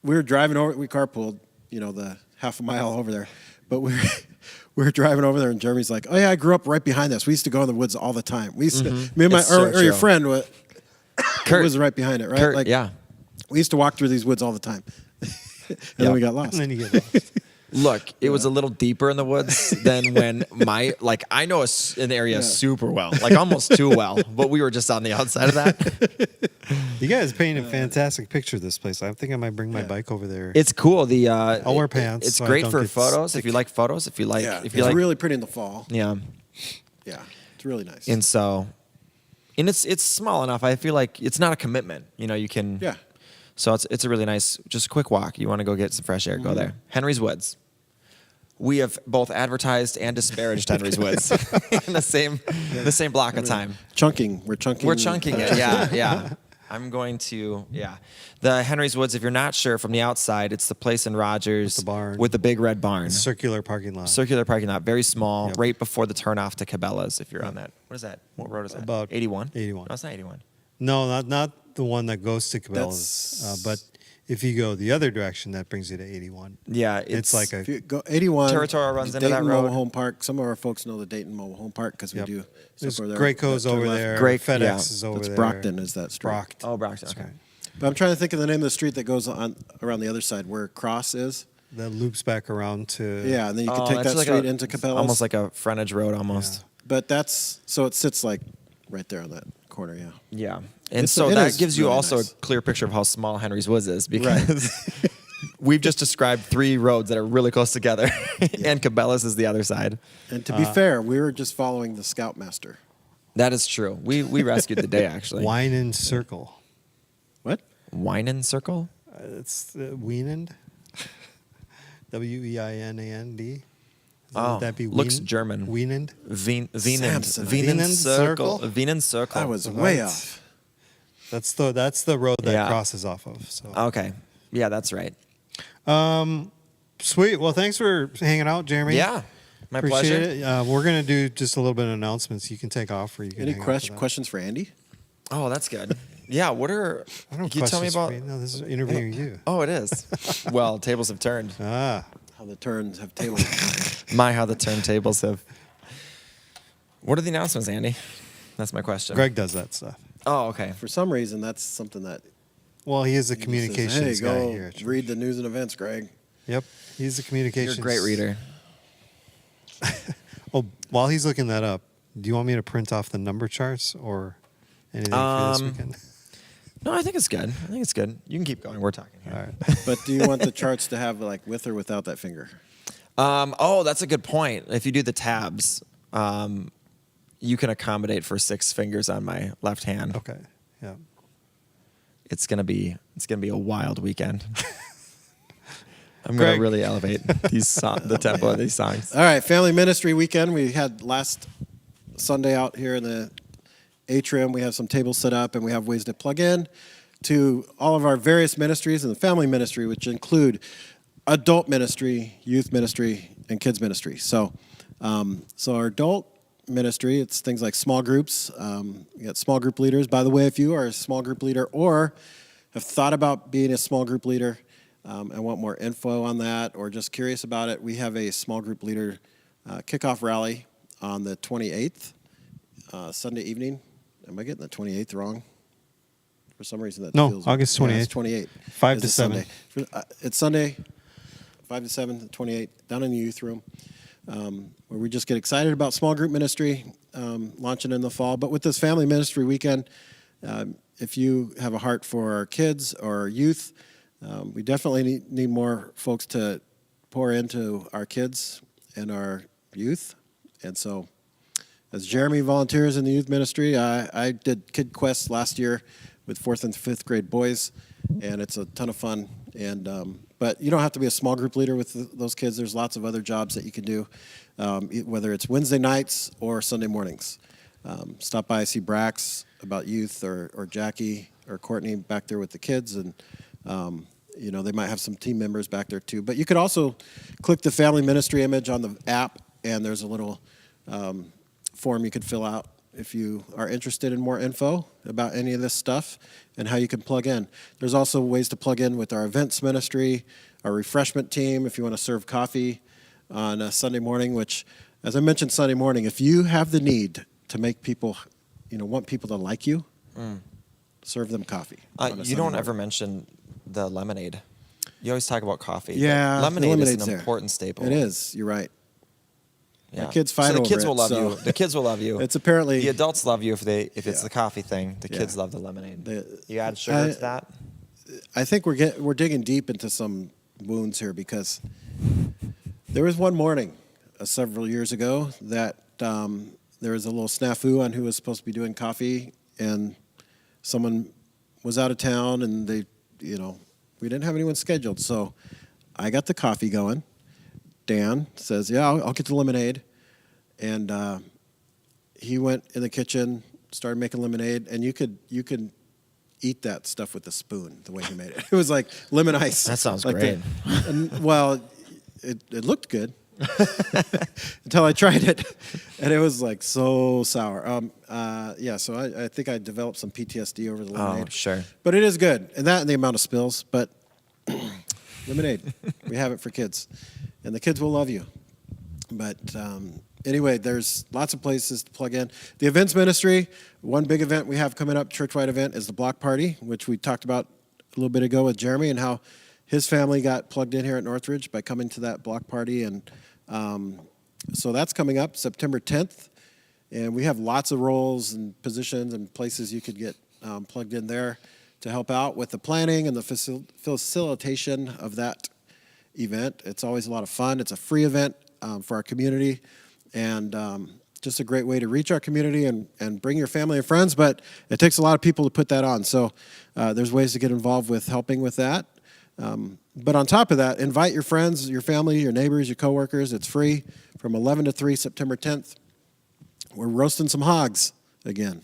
we were driving over. We carpooled, the half a mile over there, but we were driving over there, and Jeremy's like, "Oh yeah, I grew up right behind this. We used to go in the woods all the time. We used to, me and my It's so or your true. friend Kurt, was right behind it, right? Kurt, yeah. We used to walk through these woods all the time, and then we got lost. And then you get lost. Look, it was a little deeper in the woods than when I know an area super well, like almost too well, but we were just on the outside of that. You guys painted a fantastic picture of this place. I think I might bring my bike over there. It's cool. I'll wear pants It's so I great don't for get photos. sick. If you like photos, if you like, Yeah, if it's you like, really pretty in the fall. yeah. Yeah, it's really nice. And so, and it's small enough. I feel like it's not a commitment. You can. Yeah. So it's a really nice, just a quick walk. You want to go get some fresh air, go there. Henry's Woods. We have both advertised and disparaged Henry's Woods in the same block of time. Chunking. We're chunking. We're chunking it. Yeah, yeah. I'm going to, the Henry's Woods. If you're not sure from the outside, it's the place in Rogers With the barn. with the big red barn. Circular parking lot. Circular parking lot, very small, Yep. right before the turnoff to Cabela's. If you're on that, what is that? What road is that? About 81. 81. No, it's not 81. No, not the one that goes to Cabela's. That's- But if you go the other direction, that brings you to 81. Yeah, It's like If you go 81. Territorial runs into Dayton that road. Mobile Home Park. Some of our folks know the Dayton Mobile Home Park because we Yep. do There's stuff over there. Graco's Turn over left. there. Graco, FedEx yeah. is over That's there. Brockton is that street. Brockton. Oh, Brockton. That's Okay. right. But I'm trying to think of the name of the street that goes on around the other side where Cross is. That loops back around to. Yeah, and then you can Oh, take that's that like street into Cabela's. almost like a frontage road, almost. But that's so it sits like right there on that corner. Yeah. Yeah. And It's- so it that is gives you really also nice. a clear picture of how small Henry's Woods is because we've just described 3 roads that are really close together, and Cabela's is the other side. And to be fair, we were just following the Scoutmaster. That is true. We rescued the day, actually. Wine and Circle. What? Winen Circle? It's Wienand. Weinand. Oh, Would that be looks Wien- German. Wienand. Wienand. Samson. Wienand Circle. Circle? Wienand Circle. I was way Right. off. That's the road that Yeah. crosses off of. So Okay. Yeah, that's right. sweet. Well, thanks for hanging out, Jeremy. Yeah. My Appreciate pleasure. it. We're gonna do just a little bit of announcements. You can take off, or you can. Any hang out for that. questions for Andy? Oh, that's good. Yeah, what are I don't can you tell me questions for about me. No, this is interviewing you. Oh, it is. Well, tables have turned. Ah, How the turns have tables. My, how the turntables have. What are the announcements, Andy? That's my question. Greg does that stuff. Oh, okay. For some reason, that's something that Well, he is a he says, communications hey, guy go here. at church. read the news and events, Greg. Yep, he's a You're communications. a great reader. Oh, while he's looking that up, do you want me to print off the number charts or anything for this weekend? No, I think it's good. I think it's good. You can keep going. We're talking here. All right. But do you want the charts to have like with or without that finger? Oh, that's a good point. If you do the tabs, you can accommodate for 6 fingers on my left hand. Okay. Yeah. It's gonna be a wild weekend. I'm going Greg. to really elevate the tempo of these songs. All right, family ministry weekend. We had last Sunday out here in the atrium. We have some tables set up, and we have ways to plug in to all of our various ministries and the family ministry, which include adult ministry, youth ministry, and kids ministry. So our adult ministry, it's things like small groups. You got small group leaders. By the way, if you are a small group leader or have thought about being a small group leader and want more info on that or just curious about it, we have a small group leader kickoff rally on the 28th, Sunday evening. Am I getting the 28th wrong? For some reason that No, feels August yeah, 28th. it's 28. 5 is to a 7. Sunday. It's Sunday, 5 to 7, the 28th, down in the youth room, where we just get excited about small group ministry launching in the fall. But with this family ministry weekend, if you have a heart for our kids or our youth, we definitely need more folks to pour into our kids and our youth. And so as Jeremy volunteers in the youth ministry, I did Kid Quest last year with 4th and 5th grade boys, and it's a ton of fun. And but you don't have to be a small group leader with those kids. There's lots of other jobs that you can do, whether it's Wednesday nights or Sunday mornings. Stop by, see Brax about youth, or Jackie or Courtney back there with the kids, and they might have some team members back there too. But you could also click the family ministry image on the app, and there's a little form you could fill out if you are interested in more info about any of this stuff and how you can plug in. There's also ways to plug in with our events ministry, our refreshment team, if you want to serve coffee on a Sunday morning, which, as I mentioned Sunday morning, if you have the need to make people, want people to like you, serve them coffee. You don't ever mention the lemonade. You always talk about coffee. Yeah, lemonade is an important staple. It is. You're right. Yeah. The kids fight so the over kids it, will love so- you. The kids will love you. It's apparently the adults love you if it's Yeah. the coffee thing. The kids Yeah. love the lemonade. The- You add sugar to that. I think we're digging deep into some wounds here because there was one morning several years ago that there was a little snafu on who was supposed to be doing coffee, and someone was out of town, and we didn't have anyone scheduled, so I got the coffee going. Dan says, "Yeah, I'll get the lemonade," and he went in the kitchen, started making lemonade, and you could eat that stuff with a spoon the way he made it. It was like lemon ice. That sounds like great. It looked good until I tried it, and it was like so sour. So I think I developed some PTSD over the lemonade. Oh, sure. But it is good, and the amount of spills. But lemonade, we have it for kids, and the kids will love you. But anyway, there's lots of places to plug in. The events ministry, one big event we have coming up, church-wide event, is the block party, which we talked about a little bit ago with Jeremy and how his family got plugged in here at Northridge by coming to that block party. And so that's coming up September 10th. And we have lots of roles and positions and places you could get plugged in there to help out with the planning and the facilitation of that event. It's always a lot of fun. It's a free event for our community, and just a great way to reach our community and bring your family and friends, but it takes a lot of people to put that on. So there's ways to get involved with helping with that. But on top of that, invite your friends, your family, your neighbors, your coworkers. It's free from 11 to 3, September 10th. We're roasting some hogs again.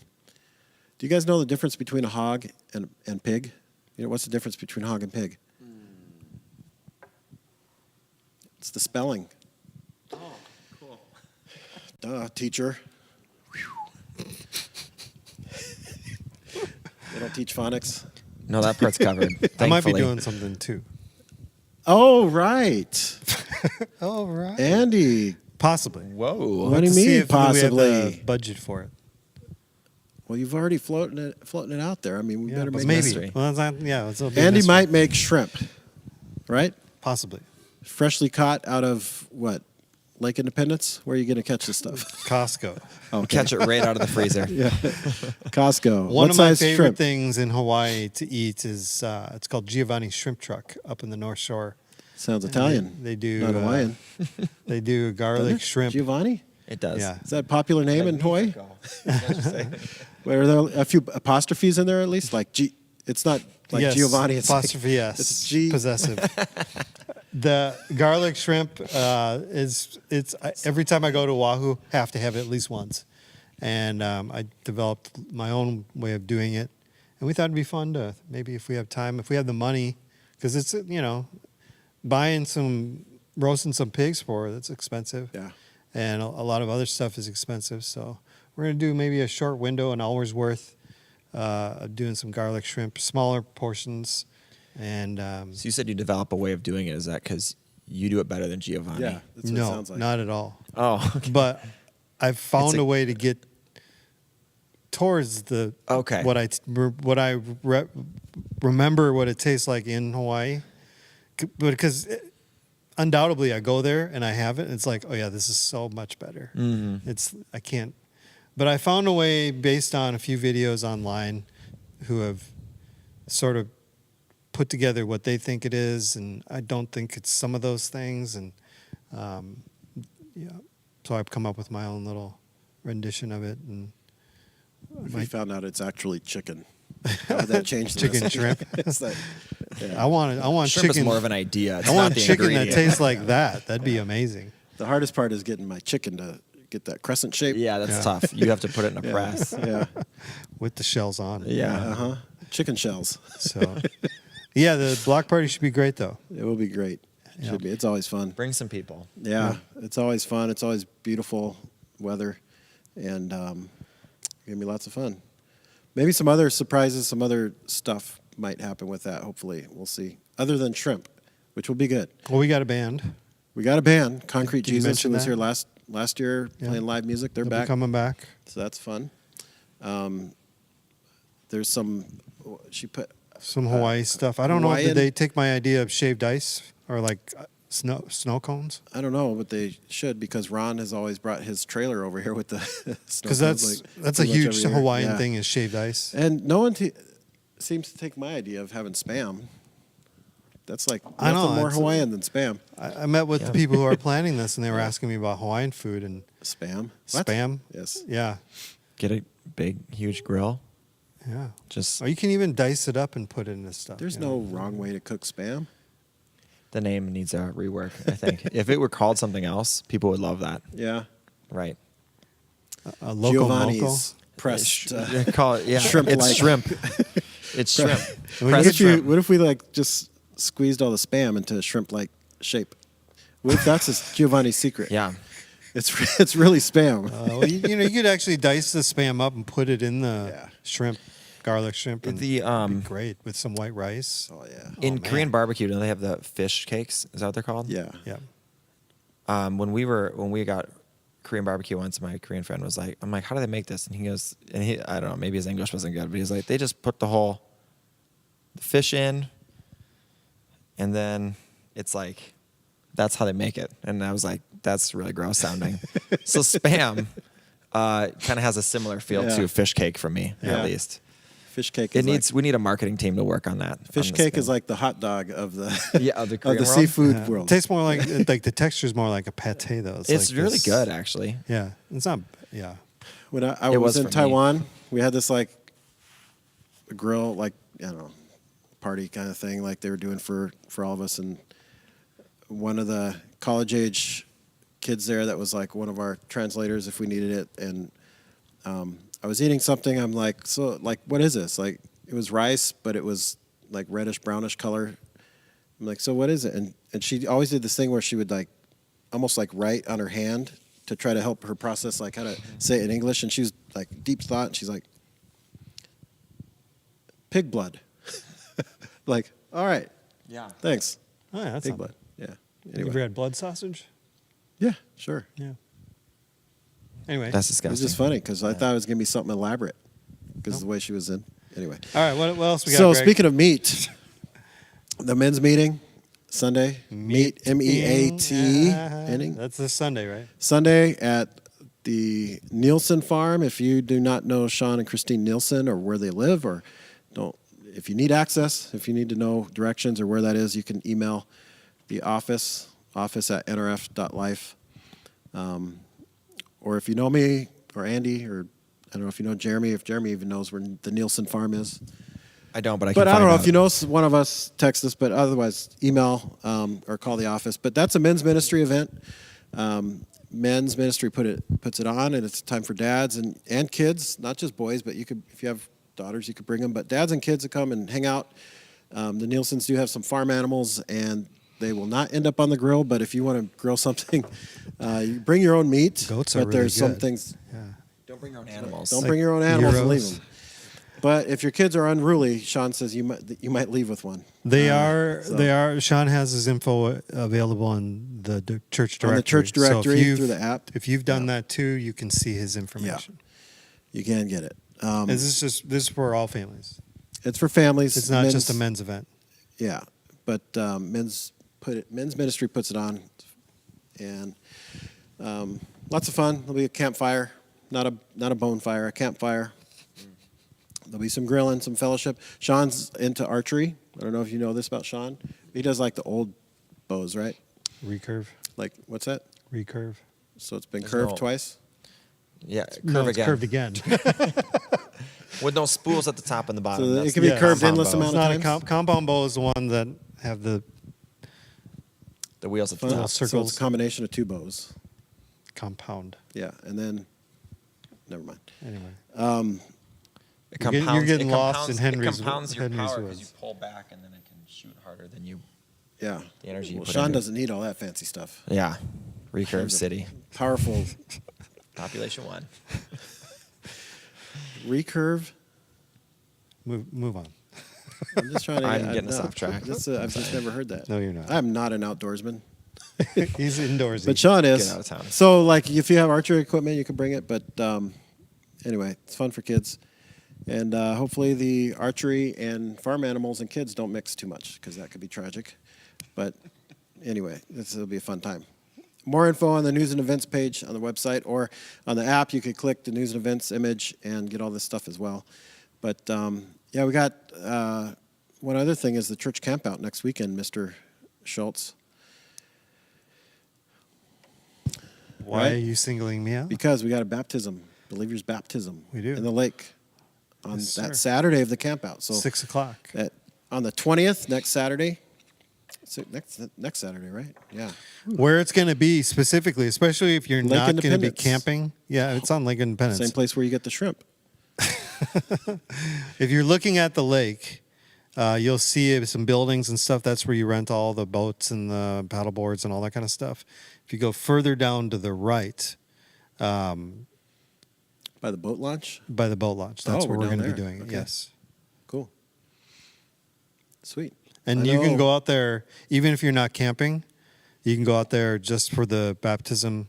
Do you guys know the difference between a hog and pig? What's the difference between hog and pig? It's the spelling. Oh, cool. Duh, teacher. They don't teach phonics. No, that part's covered. I might be thankfully. doing something too. Oh, right. Oh, right. Andy. Possibly. Whoa. What do you To see mean, if we have possibly? the budget for it. Well, you've already floating it out there. I mean, we Yeah, better but make maybe. mystery. Well, it's not, yeah, it's a big Andy mystery. might make shrimp, right? Possibly. Freshly caught out of what? Lake Independence? Where are you going to catch this stuff? Costco. We'll catch it right out of the freezer. Yeah. Costco. One what of my size favorite shrimp? things in Hawaii to eat is it's called Giovanni's Shrimp Truck up in the North Shore. Sounds Italian. They do Not Hawaiian. They do garlic shrimp. Giovanni? It does. Yeah. Is that a popular name in Hawaii? Wait, are there a few apostrophes in there at least? Like G? It's not like Yes, Giovanni. It's apostrophe like, yes. It's G. Possessive. The garlic shrimp every time I go to Oahu, have to have it at least once, and I developed my own way of doing it, and we thought it'd be fun to maybe if we have time, if we have the money, because it's roasting some pigs for that's expensive, and a lot of other stuff is expensive, so we're gonna do maybe a short window, an hour's worth, of doing some garlic shrimp, smaller portions. And So you said you develop a way of doing it. Is that because you do it better than Giovanni? Yeah, that's what it no, sounds like. not at all. Oh, okay. But I've found a way to get towards the what I remember what it tastes like in Hawaii, because undoubtedly I go there and I have it, and it's like, oh yeah, this is so much better. I can't. But I found a way based on a few videos online who have sort of put together what they think it is, and I don't think it's some of those things, and so I've come up with my own little rendition of it. And If we found out it's actually chicken, how would that change the chicken recipe? shrimp. It's like, I want Shrimp chicken. is more of an idea. It's I not want the chicken that ingredient. tastes like that. That'd be amazing. the hardest part is getting my chicken to get that crescent shape. Yeah, that's Yeah. tough. You have to put it in a press. Yeah. With the shells on. Yeah. Chicken shells. So, yeah, the block party should be great though. It will be great. It should be. It's always fun. Bring some people. Yeah, it's always fun. It's always beautiful weather, and gonna be lots of fun. Maybe some other surprises, some other stuff might happen with that. Hopefully, we'll see. Other than shrimp, which will be good. Well, we got a band. We got a band, Concrete Did you Jesus, who mention was that? here last year playing live music. They're They'll be back, coming back. so that's fun. There's some. She put Some Hawaii stuff. I don't know. Hawaiian- Did they take my idea of shaved ice or like snow cones? I don't know, but they should, because Ron has always brought his trailer over here with the snow Because cones, that's a pretty much huge every year. Hawaiian Yeah. thing is shaved ice. And no one seems to take my idea of having Spam. That's like I know, nothing more it's- Hawaiian than Spam. I met with the people who are planning this, and they were asking me about Hawaiian food and Spam? What? Spam. Yes. Yeah, Get a big, huge grill. yeah. Just Or you can even dice it up and put it in this stuff. There's you no know? wrong way to cook Spam. the name needs a rework, I think. If it were called something else, people would love that. Yeah. Right. A loco moco. Giovanni's pressed. They call it, yeah. Shrimp It's like- shrimp. It's shrimp. What What Pressed if, shrimp. what if we like just squeezed all the Spam into a shrimp-like shape? What if that's Giovanni's secret? Yeah. It's really Spam. Well, you could actually dice the Spam up and put it in the Yeah. shrimp, garlic shrimp. And The, it'd be great with some white rice. Oh yeah. In man. Korean barbecue, don't they have the fish cakes? Is that what they're called? Yeah. Yeah. When we got Korean barbecue once, my Korean friend was like, I'm like, how do they make this? And he goes, I don't know, maybe his English wasn't good, but he's like, they just put the fish in, and then it's like, that's how they make it. And I was like, that's really gross sounding. So Spam kind of has a similar feel Yeah. to a fish cake for me, Yeah. at least. Fish cake. Is We need a marketing team to work on that. fish on the cake Spam. is like the hot dog of the of the of Korean the world. seafood Yeah. world. It tastes more like the texture's more like a pate though. It's like really this- good, actually. Yeah, it's not. Yeah, When I It was was in for me. Taiwan, we had this like a grill, like I don't know, party kind of thing, like they were doing for all of us. And one of the college age kids there, that was like one of our translators if we needed it. And I was eating something. I'm like, so like, what is this? Like, it was rice, but it was like reddish brownish color. I'm like, so what is it? And she always did this thing where she would like almost like write on her hand to try to help her process like how to say it in English. And she was like deep thought. And she's like, pig blood. Like, all right, Yeah. thanks. oh, yeah, that's Pig not blood. Yeah. You Anyway. ever had blood sausage? Yeah, sure. Yeah. Anyway, That's It was disgusting. just funny because I thought it was gonna be something elaborate because of the way she was in. Anyway. all right. What else we got? So Greg? speaking of meat, the men's meeting Sunday, meet MEAT inning. That's this Sunday, right? Sunday at the Nielsen Farm. If you do not know Sean and Christine Nielsen or where they live, or if you need access, if you need to know directions or where that is, you can email the office at nrf.life. Or if you know me or Andy, or I don't know if you know Jeremy, if Jeremy even knows where the Nielsen Farm is, I don't, but I can But I don't find know out. if you know one of us, text us, but otherwise email or call the office. But that's a men's ministry event. Men's ministry puts it on, and it's time for dads and kids, not just boys. But you could, if you have daughters, you could bring them. But dads and kids to come and hang out. The Nielsen's do have some farm animals, and they will not end up on the grill. But if you want to grill something, you bring your own meat. Goats are but really there's some good. things. Yeah. Don't bring your own animals. Don't bring your own animals and leave gyros. them. But if your kids are unruly, Sean says you might leave with one. They so- They are. Sean has his info available on the church directory. On the church So if directory you've- through the app. If you've done that too, you can see his information. You can get it. And this is for all families. It's for families. It's not just a men's event. Yeah, but men's ministry puts it on, and lots of fun. There'll be a campfire, not a bonfire, a campfire. There'll be some grilling, some fellowship. Sean's into archery. I don't know if you know this about Sean. He does like the old bows, right? Recurve. Like what's that? Recurve. So it's been There's curved no- twice. Yeah, No, curve it's again. curved again. With no spools at the top and the bottom. So it That's can be the curved compound endless bow. amount It's of not a times? compound bow is the one that have the The wheels at the Fun. top. So circles. it's a combination of two bows. compound. Yeah, and then never mind. Anyway. It You're getting- you're getting lost in Henry's- It compounds your Henry's power because you woods. pull back and then it can shoot harder than you. Yeah. The energy you Well, put Sean into it. doesn't need all that fancy stuff. Yeah, recurve Sean's a city, Powerful population 1. recurve. Move on. I'm just trying to. I'm getting us off track. I've just never heard that. No, you're not. I'm not an outdoorsman, He's outdoorsy. but Sean is. Get out of town. So, like, if you have archery equipment, you can bring it. But anyway, it's fun for kids, and hopefully the archery and farm animals and kids don't mix too much because that could be tragic. But anyway, this will be a fun time. More info on the news and events page on the website or on the app. You could click the news and events image and get all this stuff as well. But yeah, we got one other thing is the church campout next weekend, Mr. Schultz. Why Right? are you singling me out? Because we got a baptism, believers' baptism. We do. in the lake on Yes, that sir. Saturday of the campout. So 6 o'clock. on the 20th, next Saturday. So next Saturday, right? Yeah. Where it's going to be specifically, especially if you're Lake not going to be Independence. camping. Yeah, it's on Lake Independence. Same place where you get the shrimp. If you're looking at the lake, you'll see some buildings and stuff. That's where you rent all the boats and the paddle boards and all that kind of stuff. If you go further down to the right, By the boat launch? by the boat launch, that's Oh, where we're we're going down to be there. doing it. Okay. Yes. Cool. Sweet. And I you can know. go out there, even if you're not camping, you can go out there just for the baptism.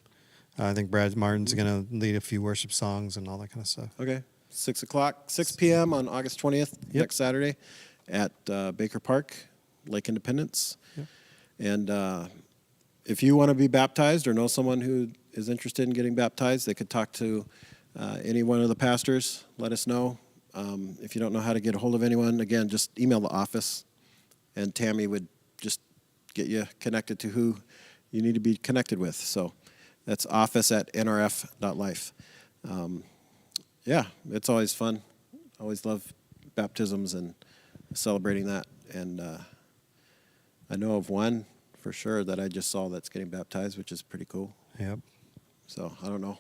I think Brad Martin's going to lead a few worship songs and all that kind of stuff. Okay. 6 o'clock, 6 p.m. on August 20th, Yep. next Saturday at Baker Park, Lake Independence. Yep. And if you want to be baptized or know someone who is interested in getting baptized, they could talk to any one of the pastors. Let us know. If you don't know how to get a hold of anyone, again, just email the office, and Tammy would just get you connected to who you need to be connected with. So that's office@nrf.life. Yeah, it's always fun. Always love baptisms and celebrating that. And I know of one for sure that I just saw that's getting baptized, which is pretty cool. Yep. So I don't know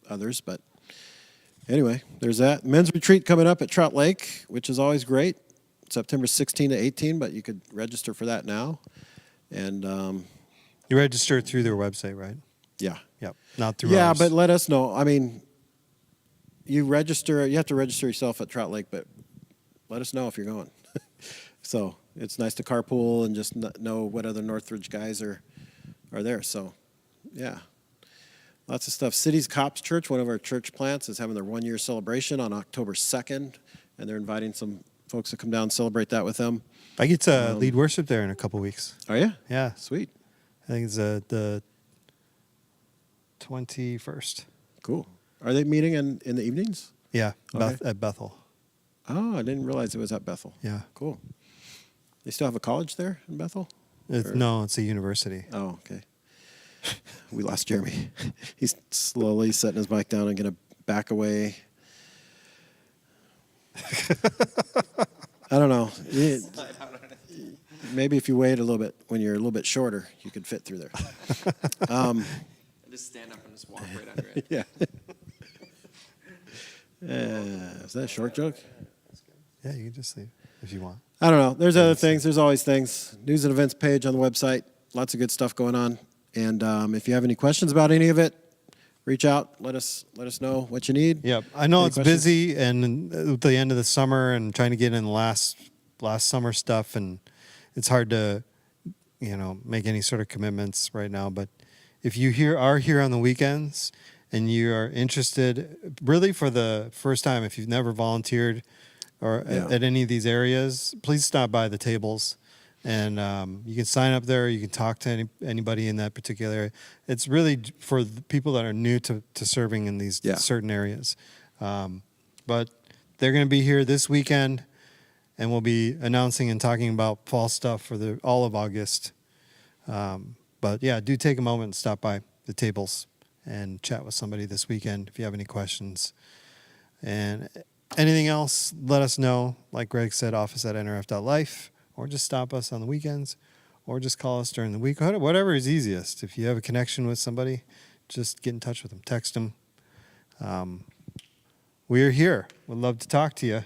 others, but anyway, there's that. Men's retreat coming up at Trout Lake, which is always great. September 16 to 18, but you could register for that now. And You register through their website, right? yeah. Yep. Not through Yeah, ours. but let us know. I mean, you have to register yourself at Trout Lake, but let us know if you're going. So it's nice to carpool and just know what other Northridge guys are there. So, yeah, lots of stuff. City's Cops Church, one of our church plants, is having their 1-year celebration on October 2nd, and they're inviting some folks to come down and celebrate that with them. I get to lead worship there in a couple weeks. Are you? Yeah. Sweet. I think it's the 21st. Cool. Are they meeting in the evenings? Yeah, Okay. at Bethel. Oh, I didn't realize it was at Bethel. Yeah. Cool. They still have a college there in Bethel? Or- No, it's a university. Oh, okay. We lost Jeremy. He's slowly setting his bike down and going to back away. Yeah. Maybe if you wait a little bit, when you're a little bit shorter, you could fit through there. Just stand up and just walk right under it. Yeah. Is that a short joke? Yeah, you can just leave if you want. I don't know. There's other things. There's always things. News and events page on the website. Lots of good stuff going on. And if you have any questions about any of it, reach out. Let us know what you need. Yep. I know Any it's questions? busy and at the end of the summer and trying to get in the last summer stuff, and it's hard to, make any sort of commitments right now. But if you are here on the weekends and you are interested, really for the first time, if you've never volunteered or at any of these areas, please stop by the tables. And you can sign up there. You can talk to anybody in that particular area. It's really for the people that are new to serving in these certain areas. But they're going to be here this weekend, and we'll be announcing and talking about fall stuff for all of August. But, yeah, do take a moment and stop by the tables and chat with somebody this weekend if you have any questions. And anything else, let us know. Like Greg said, office@nrf.life. Or just stop us on the weekends, or just call us during the week. Whatever is easiest. If you have a connection with somebody, just get in touch with them. Text them. We are here. We'd love to talk to you.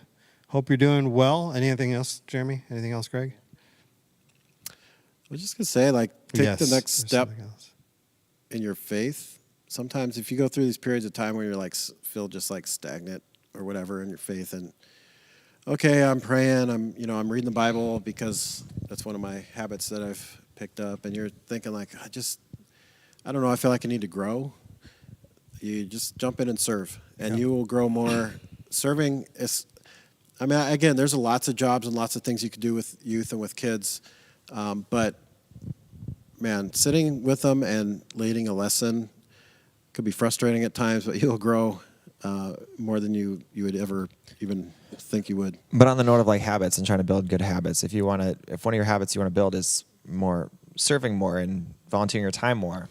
Hope you're doing well. Anything else, Jeremy? Anything else, Greg? I was just going to say, take Yes, the next there's step something else. in your faith. Sometimes if you go through these periods of time where you're feel just stagnant or whatever in your faith, and okay, I'm praying, I'm reading the Bible because that's one of my habits that I've picked up, and you're thinking I don't know, I feel like I need to grow. You just jump in and serve, and you will grow more. Serving is, again, there's lots of jobs and lots of things you could do with youth and with kids, but man, sitting with them and leading a lesson could be frustrating at times, but you'll grow more than you would ever even think you would. But on the note of habits and trying to build good habits, if one of your habits you want to build is more serving more and volunteering your time more,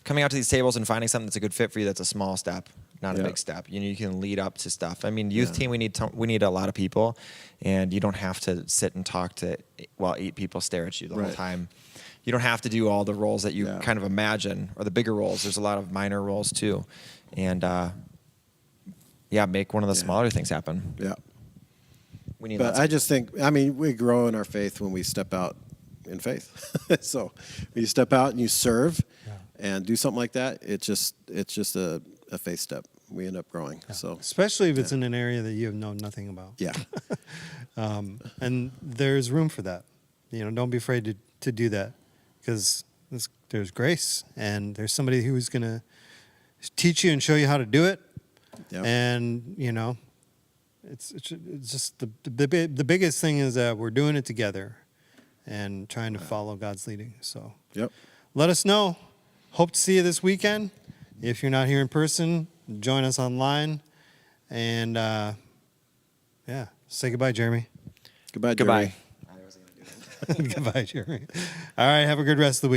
coming out to these tables and finding something that's a good fit for you, that's a small step, not a big step. You can lead up to stuff. Youth team, we need a lot of people, and you don't have to sit and talk to 8 people stare at you the whole time. You don't have to do all the roles that you kind of imagine, or the bigger roles. There's a lot of minor roles too, and make one of the smaller things happen. Yeah. We need. But I just think, we grow in our faith when we step out in faith. So when you step out and you serve and do something like that, it's just a faith step. We end up growing. Yeah. So especially if it's in an area that you have known nothing about. Yeah. And there's room for that. Don't be afraid to do that, because there's grace, and there's somebody who's going to teach you and show you how to do it. Yep. And it's just the biggest thing is that we're doing it together and trying to follow God's leading. So let us know. Hope to see you this weekend. If you're not here in person, join us online. And say goodbye, Jeremy. Goodbye, Jeremy. Goodbye. Goodbye, Jeremy. All right, have a good rest of the week.